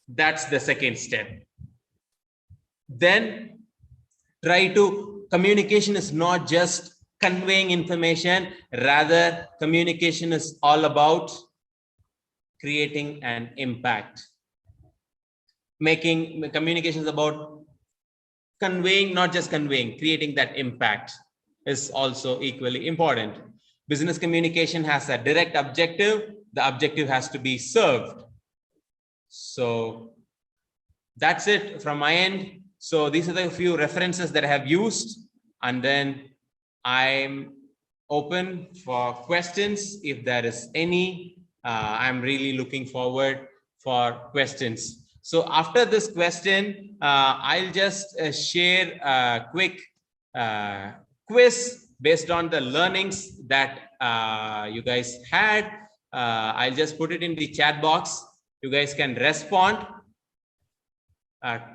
That's the second step. Then communication is not just conveying information, rather communication is all about creating an impact. Communication is about conveying, not just conveying, creating that impact is also equally important. Business communication has a direct objective. The objective has to be served. So that's it from my end. So these are the few references that I have used, and then I'm open for questions if there is any. I'm really looking forward for questions. So after this question, I'll just share a quick quiz based on the learnings that you guys had. I'll just put it in the chat box. You guys can respond.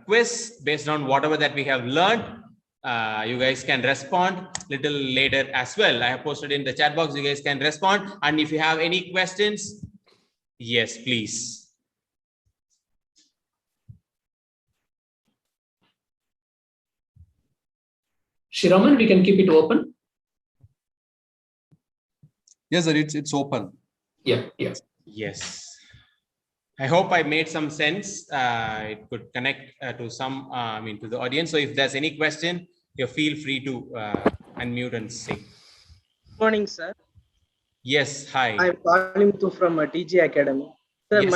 Quiz based on whatever that we have learned. You guys can respond little later as well. I have posted in the chat box. You guys can respond. And if you have any questions, yes, please. Shiraman, we can keep it open. Yes, sir, it's open. Yeah. Yes. I hope I made some sense. It could connect to some, to the audience. So if there's any question, you feel free to unmute and say. Good morning, sir. Yes, hi. I'm calling to from TG Academy. Sir, Yes,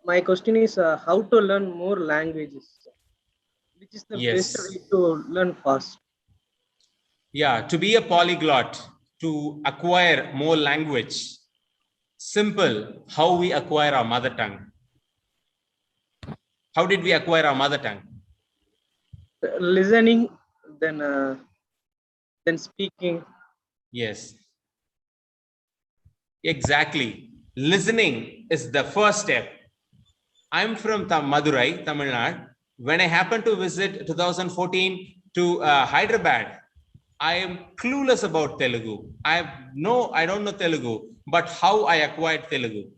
my question is how to learn more languages? Which is the best way to learn fast? Yeah, to be a polyglot, to acquire more language. Simple, how we acquire our mother tongue. How did we acquire our mother tongue? Listening, then speaking. Yes. Exactly. Listening is the first step. I'm from Madurai, Tamil Nadu. When I happened to visit 2014 to Hyderabad, I am clueless about Telugu. I don't know Telugu, but how I acquired Telugu.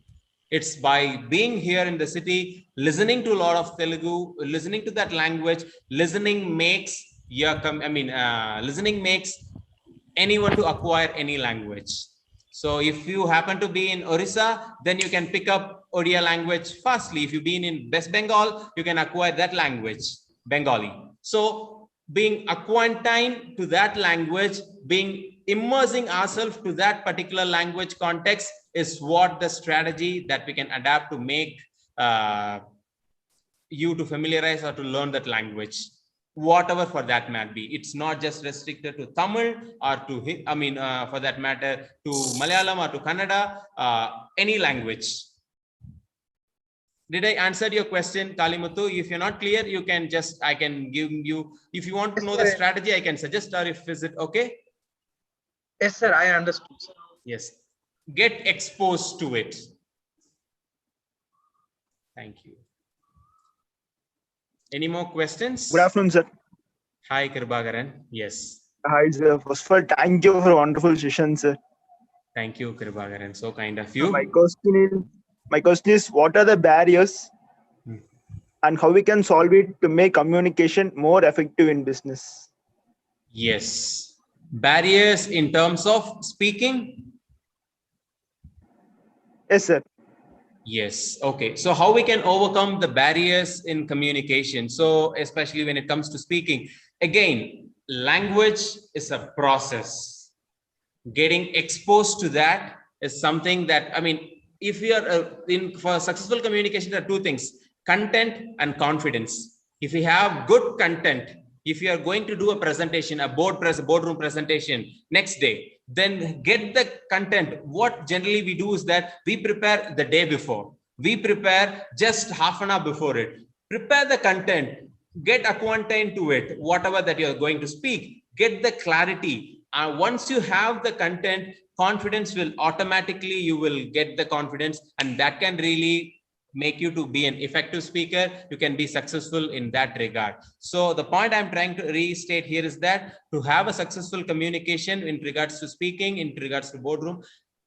It's by being here in the city, listening to a lot of Telugu, listening to that language. Listening makes listening makes anyone to acquire any language. So if you happen to be in Orissa, then you can pick up Odia language fastly. If you've been in West Bengal, you can acquire that language, Bengali. So being acquainted to that language, being immersing ourselves to that particular language context is what the strategy that we can adapt to make you to familiarize or to learn that language, whatever for that might be. It's not just restricted to Tamil or to, for that matter, to Malayalam or to Kannada, any language. Did I answer your question, Kalimuthu? If you're not clear, you can just, I can give you, if you want to know the strategy, I can suggest, or if is it okay? Yes, sir, I understood, sir. Yes. Get exposed to it. Thank you. Any more questions? Good afternoon, sir. Hi, Kirbagaran. Yes. Hi, sir. First of all, thank you for a wonderful session, sir. Thank you, Kirbagaran. So kind of you. My question is, what are the barriers and how we can solve it to make communication more effective in business? Yes. Barriers in terms of speaking? Yes, sir. Yes. Okay. So how we can overcome the barriers in communication? So especially when it comes to speaking, again, language is a process. Getting exposed to that is something that, if we are for successful communication, there are two things: content and confidence. If we have good content, if you are going to do a presentation, a boardroom presentation next day, then get the content. What generally we do is that we prepare the day before. We prepare just half an hour before it. Prepare the content, get acquainted to it, whatever that you are going to speak, get the clarity. Once you have the content, confidence will automatically, you will get the confidence, and that can really make you to be an effective speaker. You can be successful in that regard. So the point I'm trying to restate here is that to have a successful communication in regards to speaking, in regards to boardroom,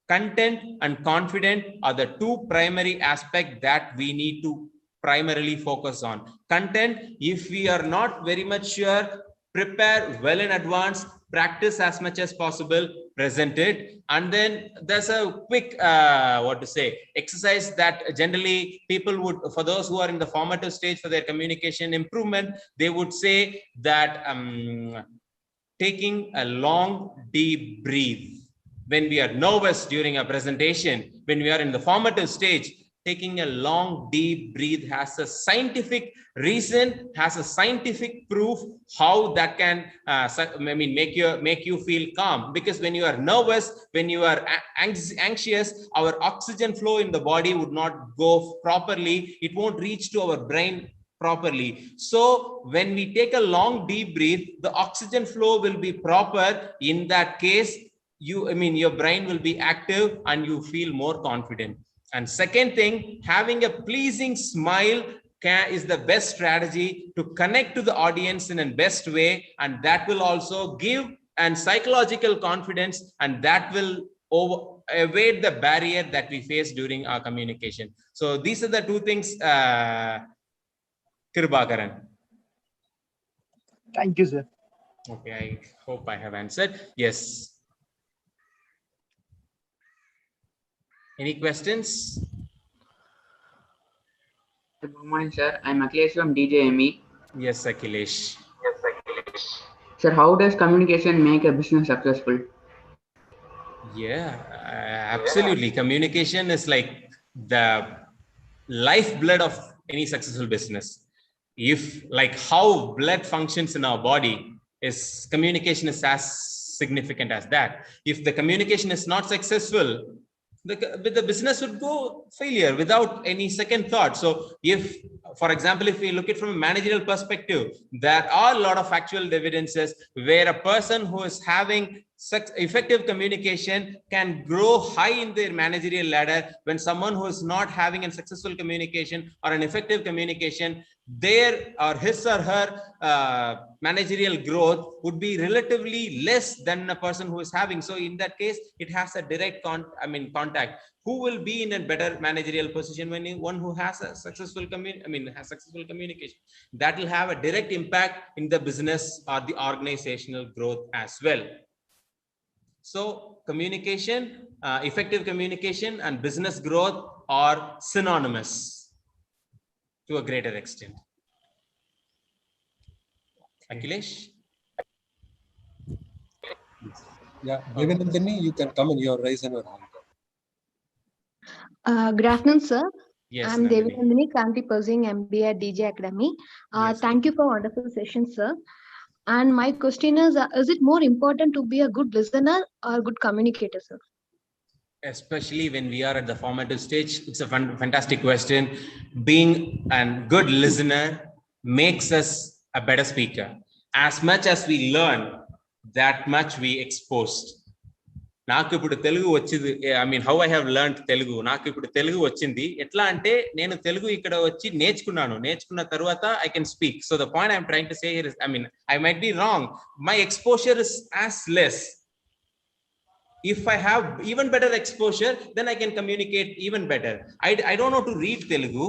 content and confident are the two primary aspects that we need to primarily focus on. Content, if we are not very much sure, prepare well in advance, practice as much as possible, present it. And then there's a quick exercise that generally people would, for those who are in the formative stage for their communication improvement, they would say that taking a long deep breath. When we are nervous during a presentation, when we are in the formative stage, taking a long deep breath has a scientific reason, has a scientific proof how that can make you feel calm. Because when you are nervous, when you are anxious, our oxygen flow in the body would not go properly. It won't reach to our brain properly. So when we take a long deep breath, the oxygen flow will be proper. In that case, your brain will be active and you feel more confident. And second thing, having a pleasing smile is the best strategy to connect to the audience in a best way, and that will also give an psychological confidence, and that will evade the barrier that we face during our communication. So these are the two things, Kirbakaran. Thank you, sir. Okay, I hope I have answered. Yes. Any questions? Good morning, sir. I'm Akhilesh from DJME. Yes, Akhilesh. Sir, how does communication make a business successful? Yeah, absolutely. Communication is like the lifeblood of any successful business. If like how blood functions in our body is communication is as significant as that. If the communication is not successful, the business would go failure without any second thought. So if, for example, if we look at from a managerial perspective, there are a lot of actual evidences where a person who is having such effective communication can grow high in their managerial ladder, when someone who is not having a successful communication or an effective communication, their or his or her managerial growth would be relatively less than a person who is having. So in that case, it has a direct contact. Who will be in a better managerial position? When one who has a successful communication, that will have a direct impact in the business or the organizational growth as well. So communication, effective communication and business growth are synonymous to a greater extent. Akhilesh? Yeah, Devinandini, you can come in. You are raising your hand. Good afternoon, sir. Yes, I'm Nandini. Devinandini, currently pursuing MBA at DJ Academy. Yes, Thank you for wonderful session, sir. And my question is it more important to be a good listener or a good communicator, sir? Especially when we are at the formative stage, it's a fantastic question. Being a good listener makes us a better speaker. As much as we learn, that much we exposed. నాకు ఇప్పుడు తెలుగు వచ్చింది, I mean how I have learned Telugu. నాకు ఇప్పుడు తెలుగు వచ్చింది ఎట్లా అంటే, నేను తెలుగు ఇక్కడ వచ్చి నేర్చుకున్న తర్వాత I can speak. So the point I'm trying to say here is, I mean I might be wrong, my exposure is as less. If I have even better exposure, then I can communicate even better. I don't know to read Telugu,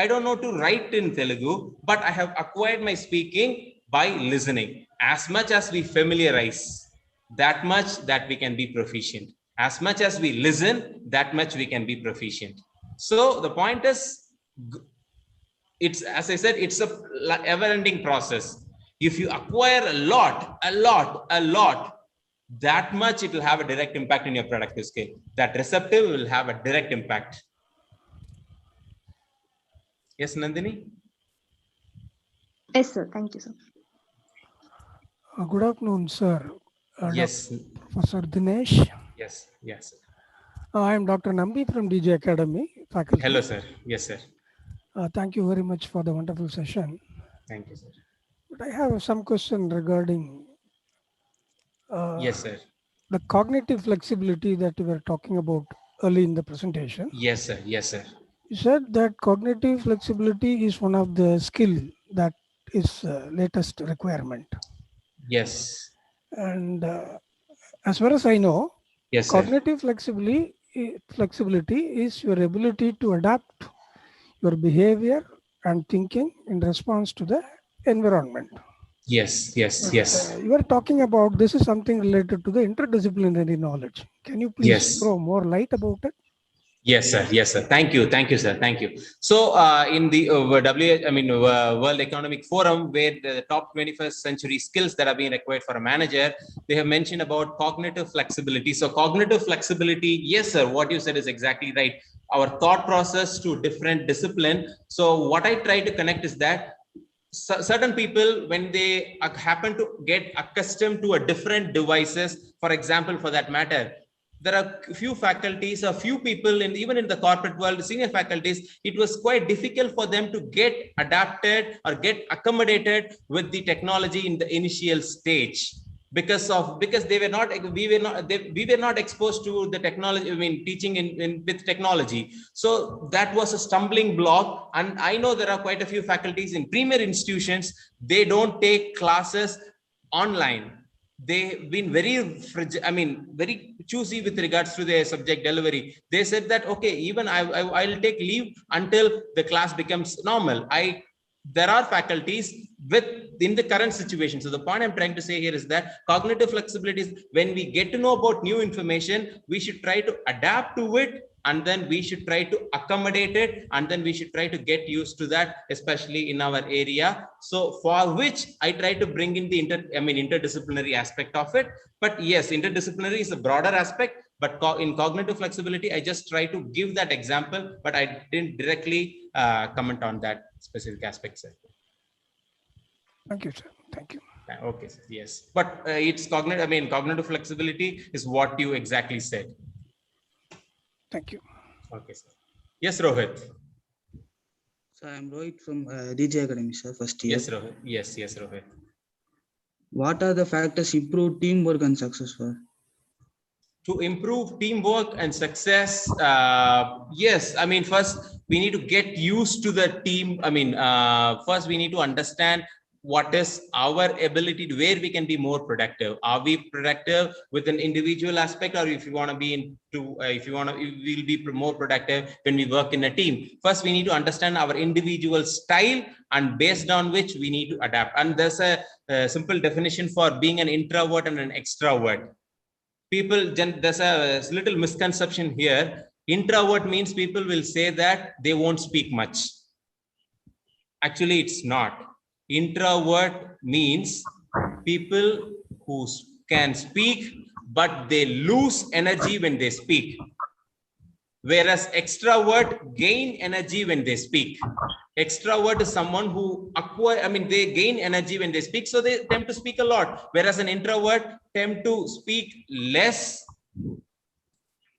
I don't know to write in Telugu, but I have acquired my speaking by listening. As much as we familiarize, that much that we can be proficient. As much as we listen, that much we can be proficient. So the point is, it's, as I said, it's a ever-ending process. If you acquire a lot, that much it will have a direct impact in your productive skill. That receptive will have a direct impact. Yes, Nandini? Yes, sir. Thank you, sir. Good afternoon, sir. Yes. Professor Dinesh. Yes. I am Dr. Nambi from DJ Academy faculty. Hello, sir. Yes, sir. Thank you very much for the wonderful session. Thank you, sir. But I have some question regarding yes, sir. the cognitive flexibility that you were talking about early in the presentation. Yes, sir. You said that cognitive flexibility is one of the skill that is latest requirement. Yes. And as far as I know, yes, cognitive flexibility is your ability to adapt your behavior and thinking in response to the environment. Yes. You are talking about this is something related to the interdisciplinary knowledge. Can you please throw more light about it? Yes, sir. Thank you, sir. Thank you. So in the World Economic Forum, where the top 21st century skills that are being required for a manager, they have mentioned about cognitive flexibility. So cognitive flexibility, yes, sir, what you said is exactly right. Our thought process to different discipline. So what I try to connect is that certain people, when they happen to get accustomed to a different devices, for example, for that matter, there are few faculties, a few people, even in the corporate world, senior faculties, it was quite difficult for them to get adapted or get accommodated with the technology in the initial stage, because we were not exposed to the technology, teaching with technology. So that was a stumbling block. And I know there are quite a few faculties in premier institutions, they don't take classes online. They've been very choosy with regards to their subject delivery. They said that, okay, even I'll take leave until the class becomes normal. There are faculties in the current situation. So the point I'm trying to say here is that cognitive flexibility is when we get to know about new information, we should try to adapt to it and then we should try to accommodate it, and then we should try to get used to that, especially in our area. So for which I try to bring in the interdisciplinary aspect of it. But yes, interdisciplinary is a broader aspect, but in cognitive flexibility, I just try to give that example, but I didn't directly comment on that specific aspect, sir. Thank you, sir. Thank you. Okay, sir. Yes, but it's cognitive flexibility is what you exactly said. Thank you. Okay, sir. Yes, Rohit. So I'm Rohit from DJ Academy, sir, first year. Yes, Rohit. Yes, Rohit. What are the factors improve teamwork and success for? To improve teamwork and success, yes, first we need to get used to the team. First we need to understand what is our ability to where we can be more productive. Are we productive with an individual aspect, or if you want to be we'll be more productive when we work in a team? First we need to understand our individual style, and based on which we need to adapt. And there's a simple definition for being an introvert and an extrovert. There's a little misconception here. Introvert means people will say that they won't speak much. Actually, it's not. Introvert means people who can speak, but they lose energy when they speak. Whereas extrovert gain energy when they speak. Extrovert is someone who they gain energy when they speak, so they tend to speak a lot. Whereas an introvert tend to speak less.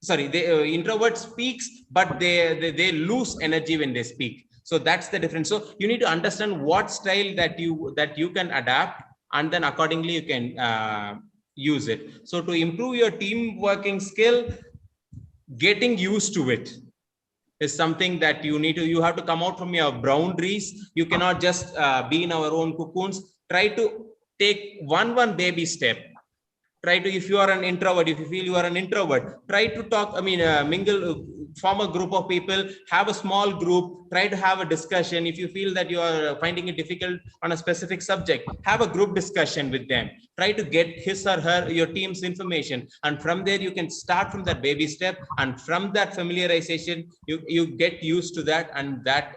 Sorry, introvert speaks, but they lose energy when they speak. So that's the difference. So you need to understand what style that you can adapt, and then accordingly you can use it. So to improve your team working skill, getting used to it is something that you have to come out from your boundaries. You cannot just be in our own cocoons. Try to take one baby step. Try to, if you are an introvert, if you feel you are an introvert, try to talk, mingle, form a group of people, have a small group, try to have a discussion. If you feel that you are finding it difficult on a specific subject, have a group discussion with them. Try to get his or her, your team's information. And from there, you can start from that baby step. And from that familiarization, you get used to that. And that,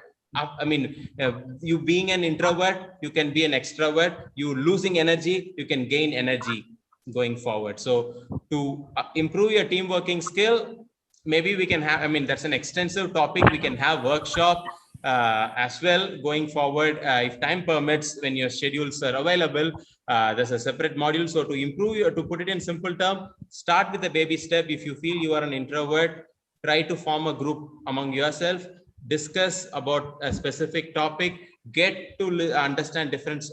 you being an introvert, you can be an extrovert. You losing energy, you can gain energy going forward. So to improve your team working skill, maybe we can have, that's an extensive topic. We can have workshop as well going forward. If time permits, when your schedules are available, there's a separate module. So to improve to put it in simple term, start with a baby step. If you feel you are an introvert, try to form a group among yourself, discuss about a specific topic, get to understand different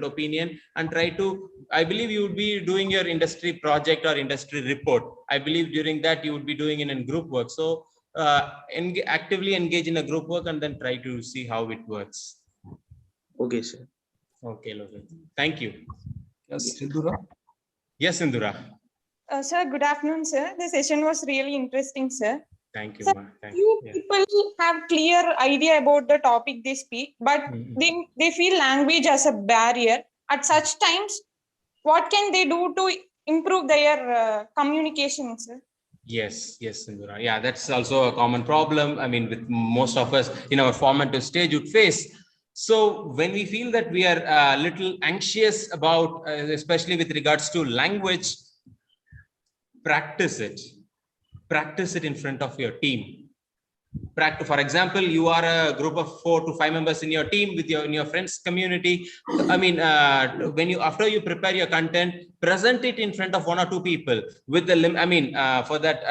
opinion, and try to, I believe you would be doing your industry project or industry report. I believe during that you would be doing it in group work. So actively engage in a group work and then try to see how it works. Okay, sir. Okay, Logan. Thank you. Yes, Sindhura. Yes, Indura. Sir, good afternoon, sir. The session was really interesting, sir. Thank you. Sir, few people have clear idea about the topic they speak, but they feel language as a barrier. At such times, what can they do to improve their communication, sir? Yes, Indura. Yeah, that's also a common problem. With most of us in our formative stage would face. So when we feel that we are a little anxious about, especially with regards to language, practice it. Practice it in front of your team. For example, you are a group of 4 to 5 members in your team in your friends community. After you prepare your content, present it in front of 1 or 2 people with the for that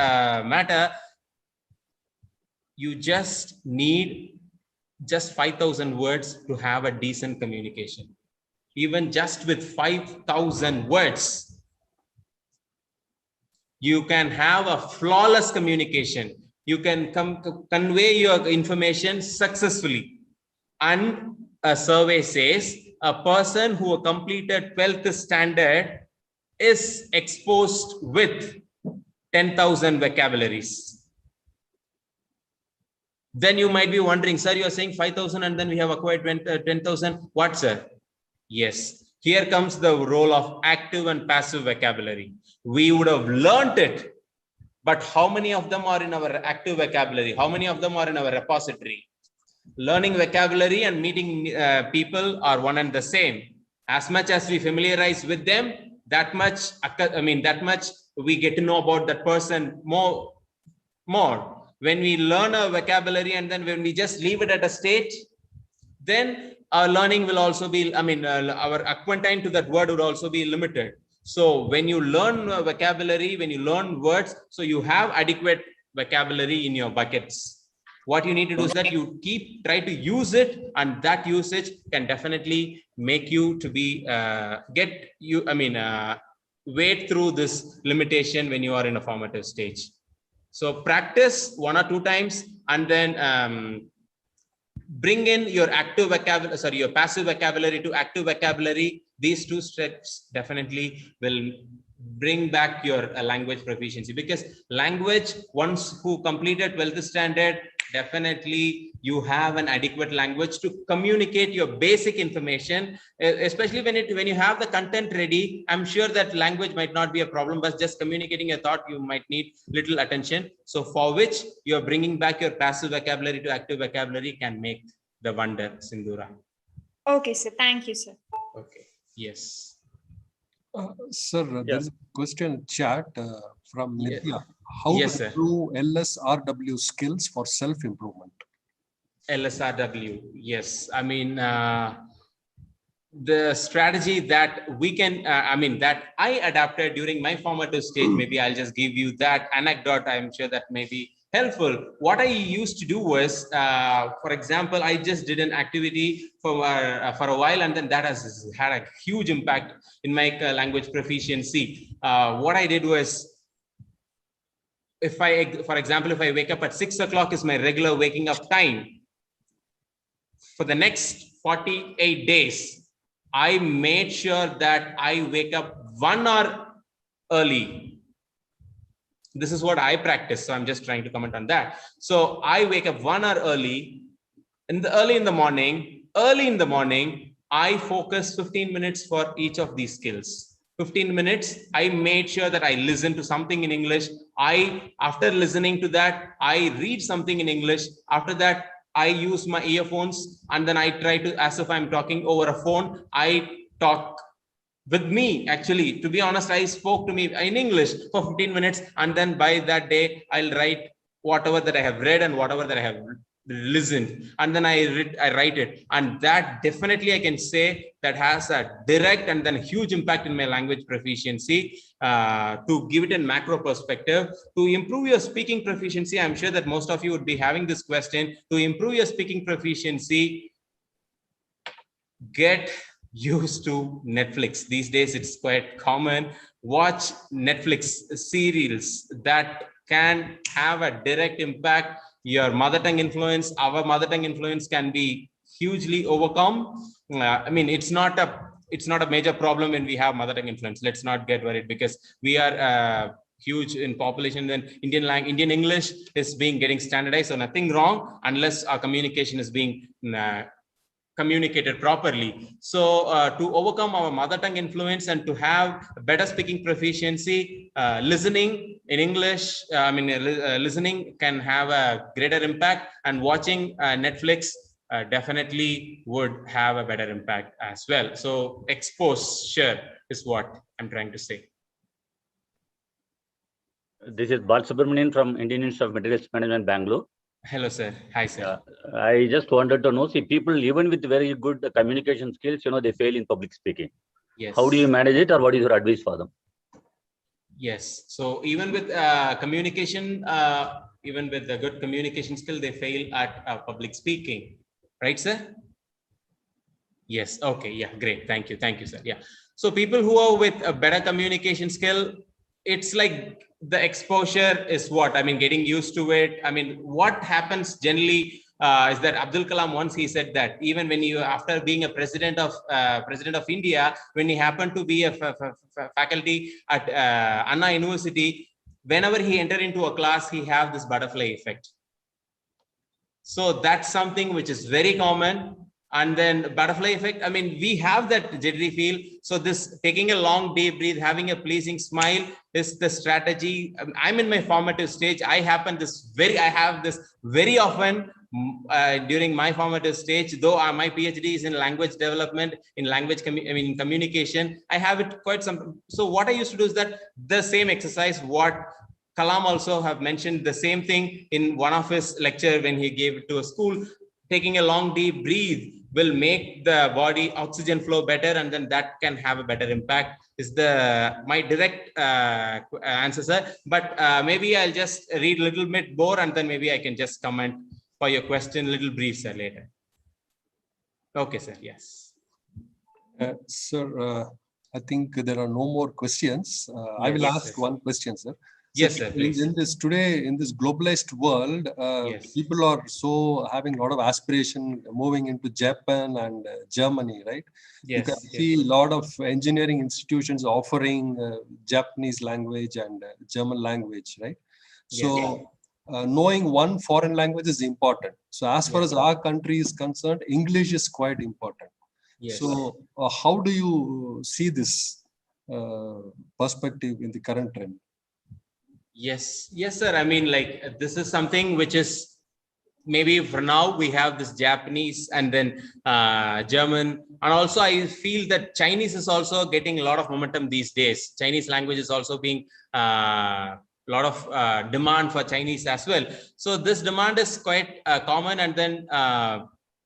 matter, you just need 5,000 words to have a decent communication. Even just with 5,000 words, you can have a flawless communication. You can convey your information successfully. And a survey says a person who completed 12th standard is exposed with 10,000 vocabularies. Then you might be wondering, sir, you are saying 5,000 and then we have acquired 10,000. What, sir? Yes. Here comes the role of active and passive vocabulary. We would have learned it, but how many of them are in our active vocabulary? How many of them are in our repository? Learning vocabulary and meeting people are one and the same. As much as we familiarize with them, that much we get to know about that person more. When we learn a vocabulary and then when we just leave it at a state, then our learning will also be, our acquaintance to that word would also be limited. So when you learn vocabulary, when you learn words, so you have adequate vocabulary in your buckets. What you need to do is that you try to use it, and that usage can definitely make you to be wade through this limitation when you are in a formative stage. So practice 1 or 2 times, and then bring in your active vocabulary, your passive vocabulary to active vocabulary. These 2 steps definitely will bring back your language proficiency, because language, once who completed 12th standard, definitely you have an adequate language to communicate your basic information, especially when you have the content ready. I'm sure that language might not be a problem, but just communicating a thought, you might need little attention. So for which you're bringing back your passive vocabulary to active vocabulary can make the wonder, Sindhura. Okay, sir. Thank you, sir. Okay. Yes. Sir, there is a question chat from Nitya. How to improve LSRW skills for self-improvement? LSRW, yes. The strategy that we can, that I adapted during my formative stage, maybe I'll just give you that anecdote. I'm sure that may be helpful. What I used to do was, for example, I just did an activity for a while, and then that has had a huge impact in my language proficiency. What I did was, for example, if I wake up at 6 o'clock is my regular waking up time, for the next 48 days, I made sure that I wake up 1 hour early. This is what I practice, so I'm just trying to comment on that. So I wake up 1 hour early. Early in the morning, I focus 15 minutes for each of these skills. 15 minutes, I made sure that I listen to something in English. After listening to that, I read something in English. After that, I use my earphones, and then I try to, as if I'm talking over a phone, I talk with me. Actually, to be honest, I spoke to me in English for 15 minutes, and then by that day, I'll write whatever that I have read and whatever that I have listened, and then I write it. And that definitely I can say that has a direct and then huge impact in my language proficiency. To give it a macro perspective, to improve your speaking proficiency, I'm sure that most of you would be having this question. To improve your speaking proficiency, get used to Netflix. These days it's quite common. Watch Netflix serials that can have a direct impact. Your mother tongue influence, our mother tongue influence can be hugely overcome. It's not a major problem when we have mother tongue influence. Let's not get worried, because we are huge in population. Then Indian English is getting standardized, so nothing wrong unless our communication is being communicated properly. So to overcome our mother tongue influence and to have better speaking proficiency, listening in English, listening can have a greater impact, and watching Netflix definitely would have a better impact as well. So exposure is what I'm trying to say. This is Bal Subramanian from Indian Institute of Materials Management, Bangalore. Hello, sir. Hi, sir. I just wanted to know, see, people even with very good communication skills, they fail in public speaking. Yes. How do you manage it, or what is your advice for them? Yes. So even with communication, even with a good communication skill, they fail at public speaking. Right, sir? Yes. Okay. Yeah. Great. Thank you. Thank you, sir. Yeah. So people who are with a better communication skill, it's like the exposure is what getting used to it. What happens generally is that Abdul Kalam once he said that even when you, after being a president of India, when he happened to be a faculty at Anna University, whenever he entered into a class, he have this butterfly effect. So that's something which is very common. And then butterfly effect, I mean, we have that jittery feel. So this taking a long deep breath, having a pleasing smile is the strategy. I'm in my formative stage. I have this very often during my formative stage, though my PhD is in language development, in communication. I have it quite some. So what I used to do is that the same exercise, what Kalam also have mentioned the same thing in one of his lecture when he gave it to a school. Taking a long deep breath will make the body oxygen flow better, and then that can have a better impact, is my direct answer, sir. But maybe I'll just read a little bit more, and then maybe I can just comment for your question a little brief, sir, later. Okay, sir. Yes. Sir, I think there are no more questions. Yes, I will ask one question, sir. So yes, sir, please. In this globalized world, people are so having a lot of aspiration moving into Japan and Germany, right? Yes, you can see a lot of engineering institutions offering Japanese language and German language, right? So knowing one foreign language is important. So as far as our country is concerned, English is quite important. Yes. So how do you see this perspective in the current trend? Yes, sir. I mean, this is something which is maybe for now we have this Japanese and then German, and also I feel that Chinese is also getting a lot of momentum these days. Chinese language is also being a lot of demand for Chinese as well. So this demand is quite common, and then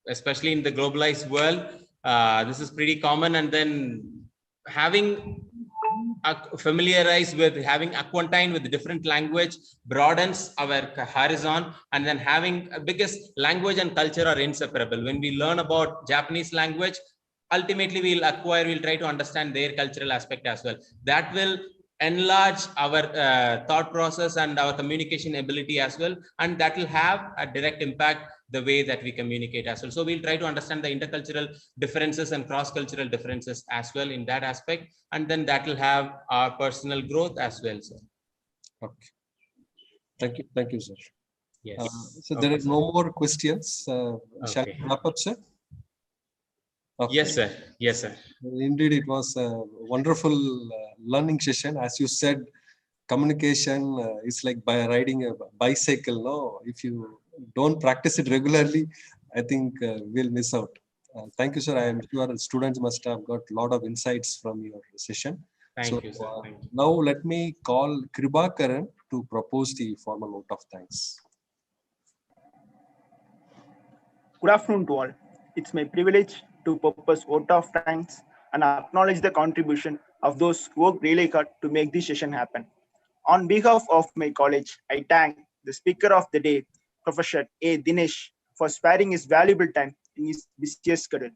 especially in the globalized world, this is pretty common. And then having familiarized with having acquaintine with different language broadens our horizon, and then having biggest language and culture are inseparable. When we learn about Japanese language, ultimately we'll try to understand their cultural aspect as well. That will enlarge our thought process and our communication ability as well, and that will have a direct impact the way that we communicate as well. So we'll try to understand the intercultural differences and cross-cultural differences as well in that aspect, and then that will have our personal growth as well, sir. Okay. Thank you, sir. Yes. So there are no more questions. Shall we wrap up, sir? Okay. Yes, sir. Yes, sir. Indeed, it was a wonderful learning session. As you said, communication is like by riding a bicycle. No, if you don't practice it regularly, I think we'll miss out. Thank you, sir. I am sure students must have got a lot of insights from your session. Thank you, sir. Thank you. Now let me call Kribakaran to propose the formal vote of thanks. Good afternoon to all. It's my privilege to propose vote of thanks and acknowledge the contribution of those who worked really hard to make this session happen. On behalf of my college, I thank the speaker of the day, Professor A. Dinesh, for sparing his valuable time in his busiest schedule.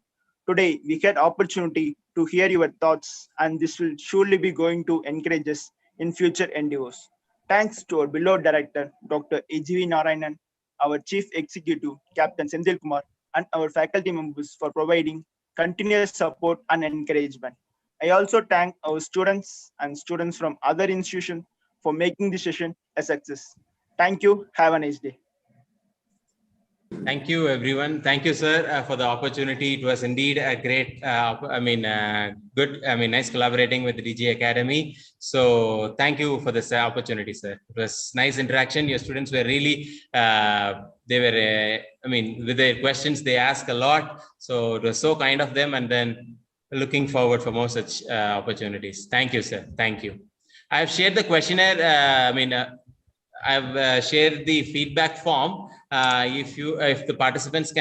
Today, we had opportunity to hear your thoughts, and this will surely be going to encourage us in future endeavors. Thanks to our beloved director, Dr. A.G.V. Narayanan, our chief executive, Captain Senthil Kumar, and our faculty members for providing continuous support and encouragement. I also thank our students and students from other institutions for making this session a success. Thank you. Have a nice day. Thank you, everyone. Thank you, sir, for the opportunity. It was indeed a great, nice collaborating with the DG Academy. So thank you for this opportunity, sir. It was nice interaction. Your students were really, with their questions, they asked a lot. So it was so kind of them, and then looking forward for more such opportunities. Thank you, sir. Thank you. I've shared the questionnaire. I've shared the feedback form. If the participants can